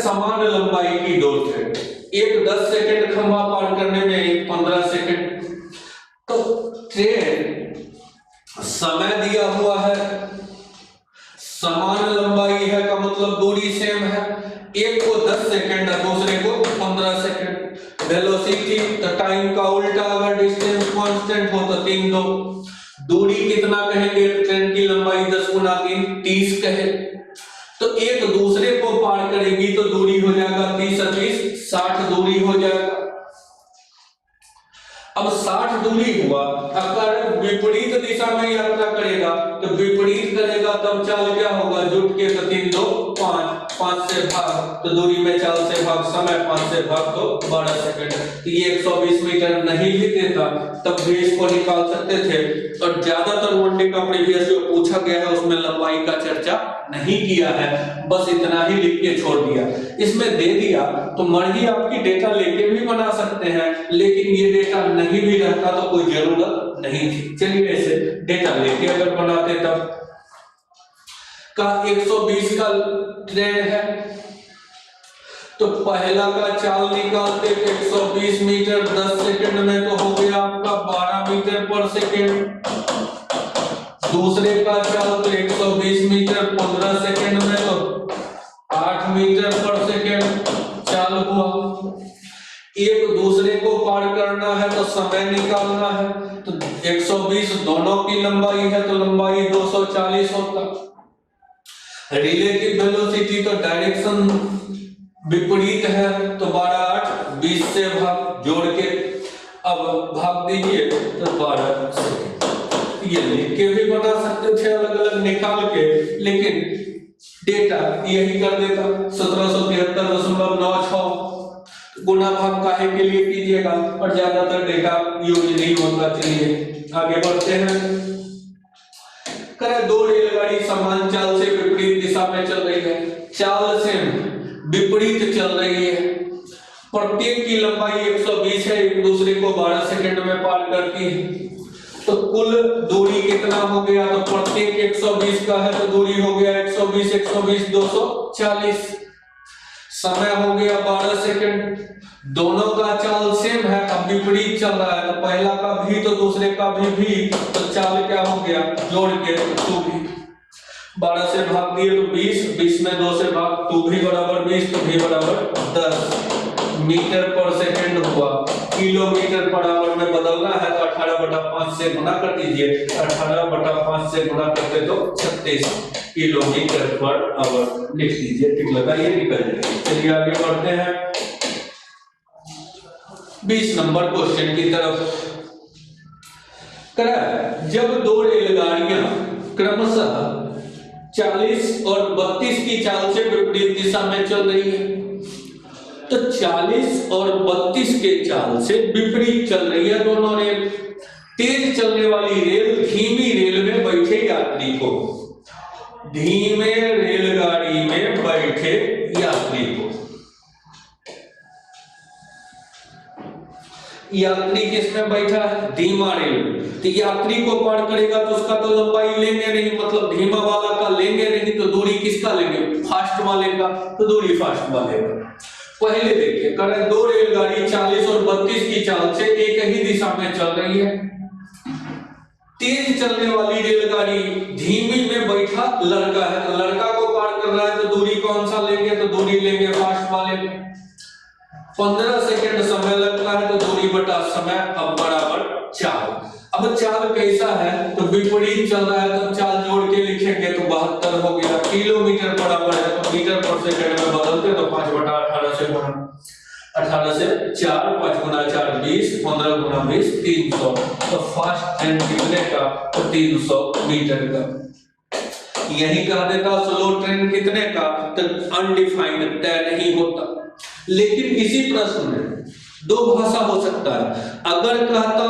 समान लंबाई की 2 ट्रेन, एक 10 सेकंड खंभा पार करने में, एक 15 सेकंड। तो ट्रेन समय दिया हुआ है, समान लंबाई है का मतलब दूरी सेम है। एक को 10 सेकंड और दूसरे को 15 सेकंड। वेलोसिटी तो टाइम का उल्टा, अगर डिस्टेंस कांस्टेंट हो तो 3 2। दूरी कितना कहेंगे? ट्रेन की लंबाई 10 गुना 3 30 कहे तो एक दूसरे को पार करेगी तो दूरी हो जाएगा 30 और 30 60 दूरी हो जाएगा। अब 60 दूरी हुआ, अगर विपरीत दिशा में यात्रा करेगा तो विपरीत करेगा तब चाल क्या होगा? जुट के तो 3 2 5 5 से भाग तो दूरी में चाल से भाग, समय 5 से भाग तो 12 सेकंड। तो ये 120 मीटर नहीं भी देता तब भी इसको निकाल सकते थे। और ज्यादातर वनडे का प्रीवियस जो पूछा गया है उसमें लंबाई का चर्चा नहीं किया है, बस इतना ही लिख के छोड़ दिया। इसमें दे दिया तो मर्जी आपकी डेटा लेके भी बना सकते हैं, लेकिन ये डेटा नहीं भी रहता तो कोई जरूरत नहीं थी। चलिए ऐसे डेटा लेके अगर बनाते तब का 120 का ट्रेन है तो पहला का चाल निकालते 120 मीटर 10 सेकंड में तो हो गया आपका 12 मीटर पर सेकंड। दूसरे का चाल तो 120 मीटर 15 सेकंड में तो 8 मीटर पर सेकंड चाल हुआ। एक दूसरे को पार करना है तो समय निकालना है तो 120 दोनों की लंबाई है तो लंबाई 240 होता। रिलेटिव वेलोसिटी तो डायरेक्शन विपरीत है तो 12 8 20 से भाग जोड़ के अब भाग दीजिए तो 12 सेकंड। ये लिख के भी बना सकते थे अलग अलग निकाल के, लेकिन डेटा यही कर देता 1773.96 गुना भाग काहे के लिए कीजिएगा, और ज्यादातर डेटा यूज नहीं होता। चलिए आगे बढ़ते हैं। करें दो रेलगाड़ी समान चाल से विपरीत दिशा में चल रही है, चाल से विपरीत चल रही है, प्रत्येक की लंबाई 120 है, एक दूसरे को 12 सेकंड में पार करती है तो कुल दूरी कितना हो गया? तो प्रत्येक 120 का है तो दूरी हो गया 120 120 240। समय हो गया 12 सेकंड। दोनों का चाल सेम है, अब विपरीत चल रहा है तो पहला का भी तो दूसरे का भी तो चाल क्या हो गया? जोड़ के 2 भी 12 से भाग दिए तो 20 20 में 2 से भाग 2 भी बराबर 20 तो भी बराबर 10 मीटर पर सेकंड हुआ। किलोमीटर पर आवर में बदलना है तो 18/5 से गुना कर दीजिए, 18/5 से गुना करते तो 36 किलोमीटर पर आवर लिख दीजिए। ठीक लगा? ये निकल जाएगा। चलिए आगे बढ़ते हैं 20 नंबर क्वेश्चन की तरफ। जब दो रेलगाड़ियां क्रमशः 40 और 32 की चाल से विपरीत दिशा में चल रही है तो 40 और 32 के चाल से विपरीत चल रही है दोनों रेल। तेज चलने वाली रेल धीमी रेल में बैठे यात्री को, धीमे रेलगाड़ी में बैठे यात्री को, यात्री किसमें बैठा है? धीमा रेल। तो यात्री को पार करेगा तो उसका तो लंबाई लेंगे नहीं, मतलब धीमा वाला का लेंगे नहीं तो दूरी किसका लेंगे? फास्ट वाले का, तो दूरी फास्ट वाले का। पहले देखिए, करें दो रेलगाड़ी 40 और 32 की चाल से एक ही दिशा में चल रही है। तेज चलने वाली रेलगाड़ी धीमी में बैठा लड़का है तो लड़का को पार कर रहा है तो दूरी कौन सा लेंगे? तो दूरी लेंगे फास्ट वाले। 15 सेकंड समय लगता है तो दूरी बटा समय अब बराबर चाल। अब चाल कैसा है? तो विपरीत चल रहा है तो चाल जोड़ के लिखेंगे तो 72 हो गया। किलोमीटर बराबर है तो मीटर पर सेकंड में बदलते तो 5/18 से गुणा, 18 से 4 5 गुना 4 20 15 गुना 20 300 तो फास्ट ट्रेन कितने का? तो 300 मीटर का। यही कह देता स्लो ट्रेन कितने का? तो अनडिफाइंड, तय नहीं होता। लेकिन इसी प्रश्न में दो भाषा हो सकता है। अगर कहता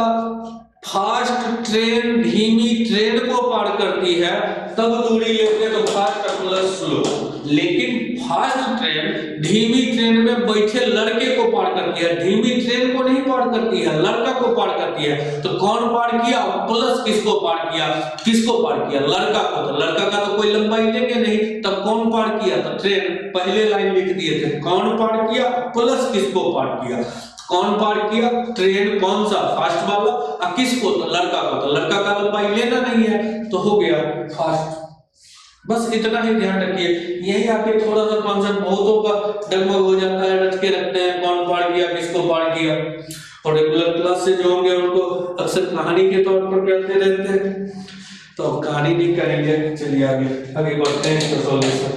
फास्ट ट्रेन धीमी ट्रेन को पार करती है तब दूरी लेते तो फास्ट प्लस स्लो, लेकिन फास्ट ट्रेन धीमी ट्रेन में बैठे लड़के को पार करती है, धीमी ट्रेन को नहीं पार करती है, लड़का को पार करती है। तो कौन पार किया? प्लस किसको पार किया? किसको पार किया? लड़का को। तो लड़का का तो कोई लंबाई लेंगे नहीं, तब कौन पार किया? तो ट्रेन। पहले लाइन लिख दिए थे, कौन पार किया? प्लस किसको पार किया? कौन पार किया? ट्रेन। कौन सा? फास्ट वाला। किसको? तो लड़का को। तो लड़का का लंबाई लेना नहीं है तो हो गया फास्ट। बस इतना ही ध्यान रखिए। यही आके थोड़ा सा कॉन्सेप्ट बहुतों का डगमग हो जाता है, रट के रखते हैं कौन पार किया किसको पार किया। और रेगुलर क्लास से जो होंगे उनको अक्सर कहानी के तौर पर कहते रहते हैं, तो अब कहानी नहीं करेंगे। चलिए आगे आगे बढ़ते हैं इसका सॉल्यूशन।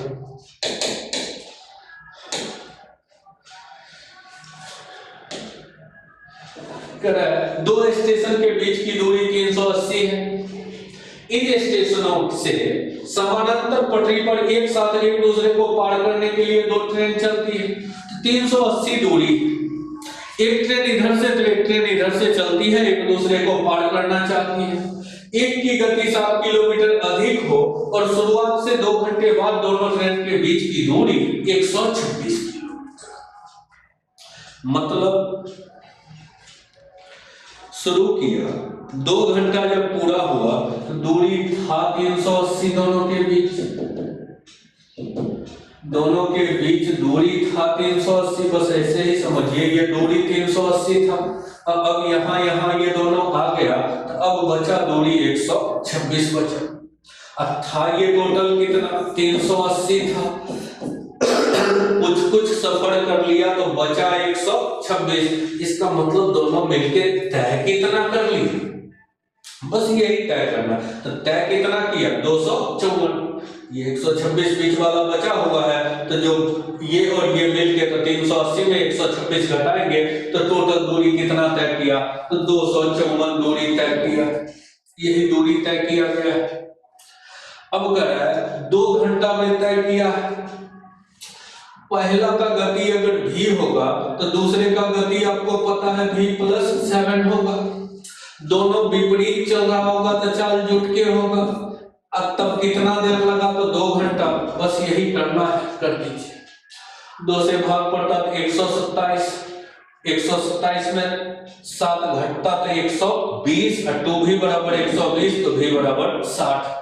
दो स्टेशन के बीच की दूरी 380 है। इन स्टेशनों से समानांतर पटरी पर एक साथ एक दूसरे को पार करने के लिए दो ट्रेन चलती है। 380 दूरी, एक ट्रेन इधर से तो एक ट्रेन इधर से चलती है, एक दूसरे को पार करना चाहती है। एक की गति 7 किलोमीटर अधिक हो और शुरुआत से 2 घंटे बाद दोनों ट्रेन के बीच की दूरी 126 किलोमीटर। मतलब शुरू किया, 2 घंटा जब पूरा हुआ तो दूरी था 380, दोनों के बीच दूरी था 380। बस ऐसे ही समझिए, ये दूरी 380 था। अब यहाँ ये दोनों आ गया तो अब बचा दूरी 126 बचा। अब था ये टोटल कितना 380 था, कुछ सफर कर लिया तो बचा 126। इसका मतलब दोनों मिलके तय कितना कर लिया, बस यही तय करना। तो तय कितना किया 254, ये 126 बीच वाला बचा हुआ है, तो जो ये और ये मिलके तो 380 में 126 घटाएंगे तो टोटल दूरी कितना तय किया, तो 254 दूरी तय किया। यही दूरी तय किया गया। अब कह रहा है 2 घंटा में तय किया। पहला का गति अगर v होगा तो दूसरे का गति आपको पता है v+7 होगा। दोनों विपरीत चल रहा होगा तो चाल जुट के होगा। अब तब कितना देर लगा, तो 2 घंटा। बस यही करना है, कर दीजिए। 2 से भाग पड़ता तो 127, 127 में 7 घटता तो 120, और 2 भी बराबर 120 तो v बराबर 60।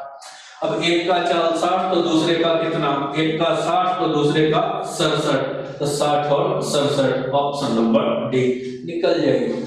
अब एक का चाल 60 तो दूसरे का कितना, एक का 60 तो दूसरे का 67, तो 60 और 67 ऑप्शन नंबर डी निकल जाएगी।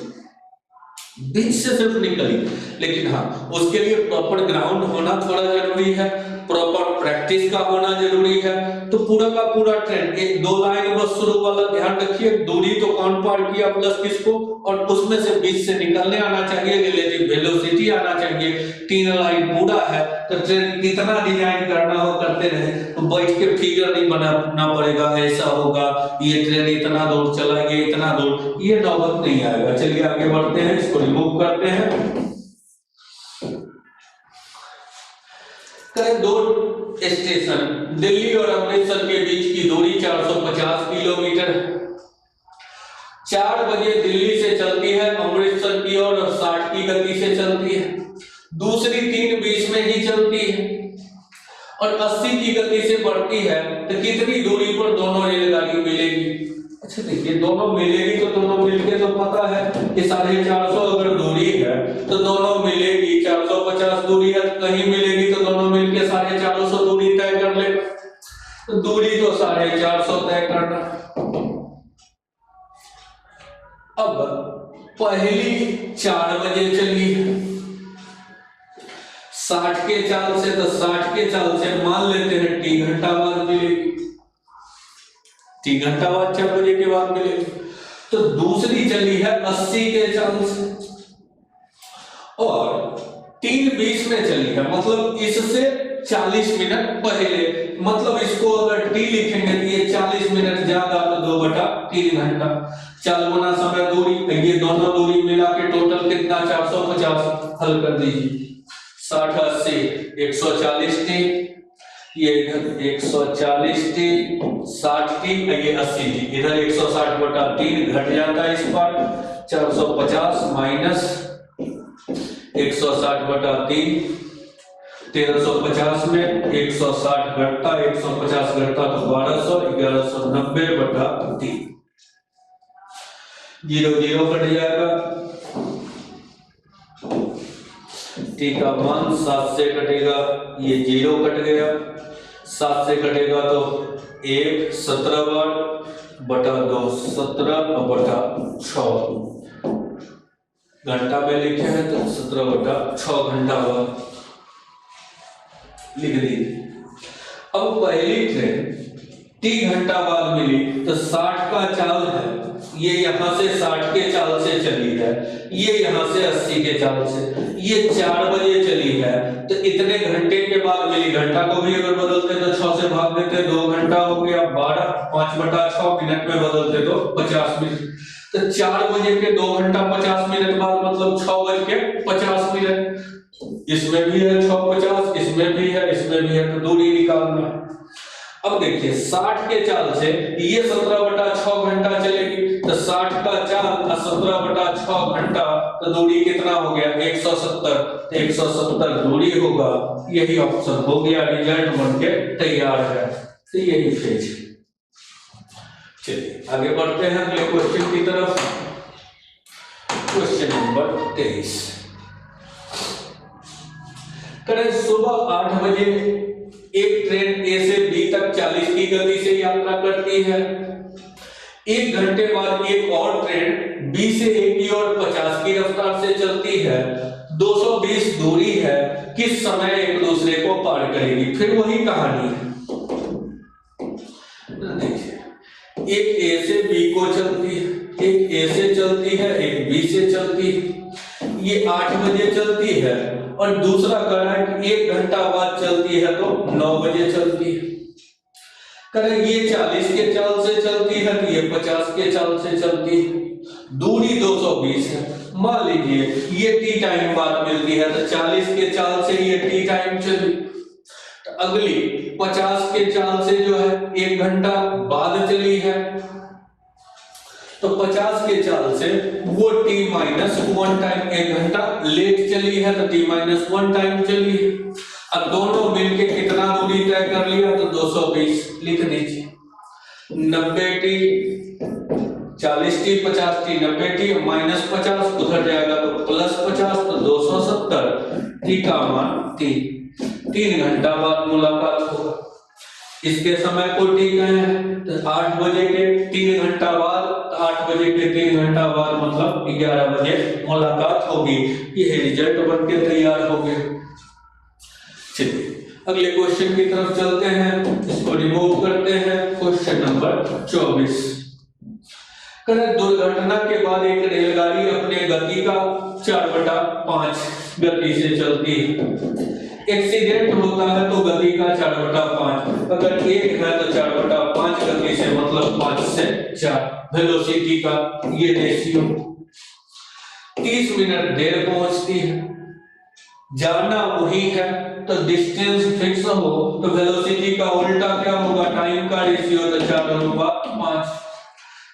बीच से सिर्फ निकली, लेकिन हाँ उसके लिए प्रॉपर ग्राउंड होना थोड़ा जरूरी है, प्रॉपर प्रैक्टिस का होना जरूरी है। तो पूरा का पूरा ट्रेंड एक 2 लाइन बस शुरू वाला ध्यान रखिए, दूरी तो कौन पार किया प्लस किसको, और उसमें से बीच से निकलने आना चाहिए, रिलेटिव वेलोसिटी आना चाहिए। 3 लाइन पूरा है तो ट्रेन कितना डिजाइन करना हो करते रहे, तो बैठ के फिगर नहीं बनाना पड़ेगा, ऐसा होगा ये ट्रेन इतना दूर चला, ये इतना दूर, ये नौबत नहीं आएगा। चलिए आगे बढ़ते हैं, इसको रिमूव करते हैं। करें 2 स्टेशन दिल्ली और अमृतसर के बीच की दूरी 450 किलोमीटर। 4 बजे दिल्ली से चलती है अमृतसर की ओर और 60 की गति से चलती है। दूसरी 3:20 में ही चलती है और 80 की गति से बढ़ती है। तो कितनी दूरी पर दोनों रेलगाड़ी मिलेगी? अच्छा देखिए, दोनों मिलेगी तो दोनों मिलके तो पता है कि 450 अगर दूरी है तो दोनों मिलेगी। 450 दूरी है तो कहीं मिलेगी तो दोनों मिलके 450 दूरी तय कर ले। तो दूरी तो 450 तय करना। अब पहली 4 बजे चली, 60 के चाल से, तो 60 के चाल से मान लेते हैं 3 घंटा बाद मिलेगी। 3 घंटा बाद 4 बजे के बाद मिलेगी। तो दूसरी चली है 80 के चाल से और 3:20 में चली है, मतलब इससे 40 मिनट पहले। मतलब इसको अगर टी लिखेंगे तो ये 40 मिनट ज्यादा, तो 2/3 घंटा। 4 गुना समय दूरी, ये दोनों दूरी मिला के टोटल कितना 450। हल कर दीजिए, 60 80 140 टी, ये इधर 140 टी, 60 टी, ये 80 टी, इधर 160/3 घट जाता है इस पर। 450 माइनस 160/3, 1350 में 160 घटता, 150 घटता तो 1200, 1190/3। 0 0 कट जाएगा, टी का मान 7 से कटेगा, ये 0 कट गया, 7 से कटेगा तो 1 17 बटा 2 17/6 घंटा में लिखे हैं तो 17/6 घंटा हुआ, लिख दीजिए। अब पहली ट्रेन 3 घंटा बाद मिली तो 60 का चाल है, ये यहां से 60 के चाल से चली है, ये यहां से 80 के चाल से, ये 4 बजे चली है तो इतने घंटे के बाद मिली। घंटा को भी अगर बदलते तो 6 से भाग देते, 2 घंटा हो गया 12, 5/6 मिनट में बदलते तो 50 मिनट। तो 4 बजे के 2 घंटा 50 मिनट बाद मतलब 6:50। इसमें भी है 6:50, इसमें भी है, इसमें भी है, तो दूरी निकालना है। अब देखिए 60 के चाल से ये 17/6 घंटा चलेगी, तो 60 का चाल 17/6 घंटा, तो दूरी कितना हो गया 170। 170 दूरी होगा, यही ऑप्शन हो गया, रिजल्ट बनके तैयार है। तो यही फेज। चलिए आगे बढ़ते हैं अगले क्वेश्चन की तरफ। Question number 23। करें सुबह 8 बजे एक ट्रेन ए से बी तक 40 की गति से यात्रा करती है। 1 घंटे बाद एक और ट्रेन बी से ए की ओर 50 की रफ्तार से चलती है। 220 दूरी है, किस समय एक दूसरे को पार करेगी? फिर वही कहानी है। देखिए एक ए से बी को चलती है, एक ए से चलती है, एक बी से चलती है। ये 8 बजे चलती है और दूसरा करंट 1 घंटा बाद चलती है तो 9 बजे चलती है। करें ये 40 के चाल से चलती है तो ये 50 के चाल से चलती है। दूरी 220 है। मान लीजिए ये टी टाइम बाद मिलती है तो 40 के चाल से ये टी टाइम चली, तो अगली 50 के चाल से जो है 1 घंटा बाद चली है, तो 50 के चाल से वो t-1 टाइम 1 घंटा लेट चली है, तो t-1 टाइम चली है। अब दोनों मिलके कितना दूरी तय कर लिया, तो 220 लिख दीजिए। 90t 40t 50t 90t -50 उधर जाएगा तो +50, तो 270 t का मान 3 घंटा बाद मुलाकात होगा। इसके समय को t कहें तो 8 बजे के 3 घंटा बाद, 8 बजे के 3 घंटा बाद मतलब 11 बजे मुलाकात होगी। यह रिजल्ट बनके तैयार हो गया। चलिए अगले क्वेश्चन की तरफ चलते हैं, इसको रिमूव करते हैं। Question number 24। करें दुर्घटना के बाद एक रेलगाड़ी अपने गति का 4/5 गति से चलती है। एक्सीडेंट होता है तो गति का 4/5, अगर एक है तो 4/5 गति से मतलब 5 से 4 वेलोसिटी का ये रेशियो। 30 मिनट देर पहुंचती है, जाना वही है तो डिस्टेंस फिक्स हो तो वेलोसिटी का उल्टा क्या होगा, टाइम का रेशियो, तो 4/5।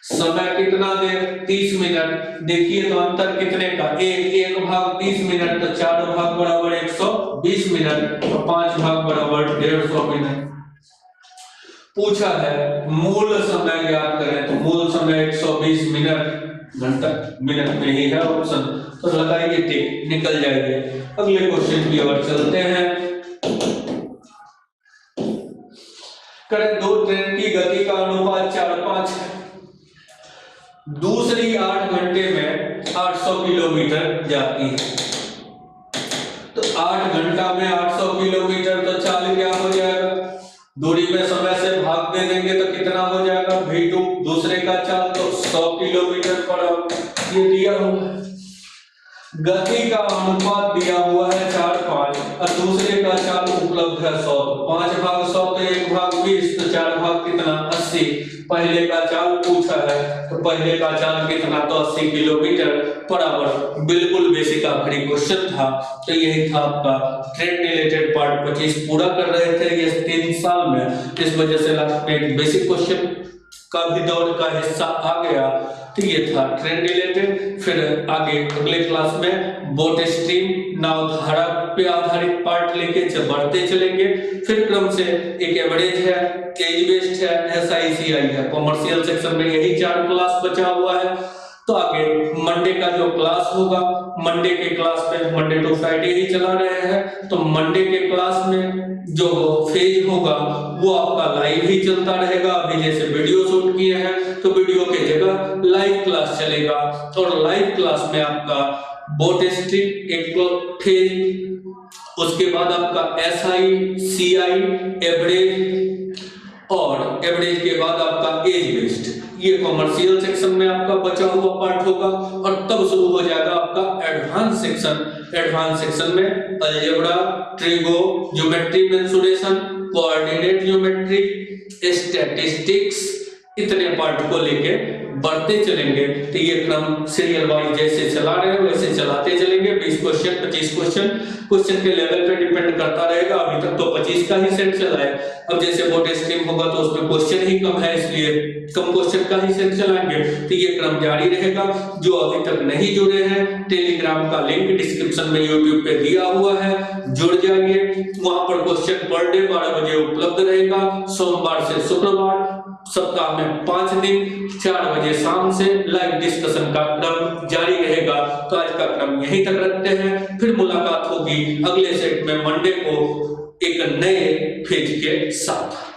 समय कितना देर 30 मिनट। देखिए तो अंतर कितने का, एक भाग 30 मिनट, तो 4 भाग बराबर 120 मिनट, तो 5 भाग बराबर 150 मिनट। पूछा है मूल समय ज्ञात करें, तो मूल समय 120 मिनट, घंटा मिनट में ही है ऑप्शन, तो लगाइए टिक, निकल जाएंगे। अगले क्वेश्चन की ओर चलते हैं। करें दो ट्रेन की गति का अनुपात 4:5 है। दूसरी 8 घंटे में 800 किलोमीटर जाती है, तो 8 घंटा में 800 किलोमीटर, तो चाल क्या हो जाएगा, दूरी में समय से भाग दे देंगे तो कितना हो जाएगा v2। दूसरे का चाल तो 100 किलोमीटर पर आवर ये दिया हुआ है। गति का अनुपात दिया हुआ है 4:5 और दूसरे का चाल उपलब्ध है 100, 5 भाग 100 तो 1 भाग 20, तो 4 भाग कितना 80। पहले का चाल पूछा है तो पहले का चाल कितना, तो 80 किलोमीटर पर आवर। बिल्कुल बेसिक आखिरी क्वेश्चन था, तो यही था आपका ट्रेन रिलेटेड पार्ट 25। पूरा कर रहे थे ये 3 साल में, इस वजह से लास्ट में एक बेसिक क्वेश्चन का भी दौर का हिस्सा आ गया। तो ये था ट्रेन रिलेटेड। फिर आगे अगले क्लास में बोट स्ट्रीम नावधारा पे आधारित पार्ट लेके बढ़ते चलेंगे। फिर क्रम से एक एवरेज है, एज बेस्ड है, SICI है। कॉमर्शियल सेक्शन में यही 4 क्लास बचा हुआ है। तो आगे मंडे का जो क्लास होगा, मंडे के क्लास पे मंडे टू फ्राइडे ही चला रहे हैं, तो मंडे के क्लास में जो फेज होगा वो आपका लाइव ही चलता रहेगा। अभी जैसे वीडियो शूट किए हैं तो वीडियो के जगह लाइव क्लास चलेगा, और लाइव क्लास में आपका बोट स्ट्रीम एक फेज, उसके बाद आपका SI, CI, एवरेज, और एवरेज के बाद आपका एज बेस्ड, ये कॉमर्शियल सेक्शन में आपका बचा हुआ पार्ट होगा। और तब शुरू हो जाएगा आपका एडवांस सेक्शन। एडवांस सेक्शन में algebra, trigo, geometry mensuration, coordinate geometry, statistics, इतने पार्ट को लेके बढ़ते चलेंगे। तो ये क्रम सीरियल वाइज जैसे चला रहे हैं वैसे चलाते चलेंगे। 20 क्वेश्चन, 25 क्वेश्चन के लेवल पे डिपेंड करता रहेगा। अभी तक तो 25 का ही सेट चला है। अब जैसे बोर्ड स्ट्रीम होगा तो उसमें क्वेश्चन ही कम है, इसलिए कम क्वेश्चन का ही सेट चलाएंगे। तो ये क्रम जारी रहेगा। जो अभी तक नहीं जुड़े हैं, टेलीग्राम का लिंक डिस्क्रिप्शन में यूट्यूब पे दिया हुआ है, जुड़ जाइए। वहां पर क्वेश्चन पर डे 12 बजे उपलब्ध रहेगा, सोमवार से शुक्रवार, सप्ताह में 5 दिन 4 बजे शाम से लाइव डिस्कशन का क्रम जारी रहेगा। तो आज का क्रम यहीं तक रखते हैं, फिर मुलाकात होगी अगले सेट में मंडे को एक नए फेज के साथ।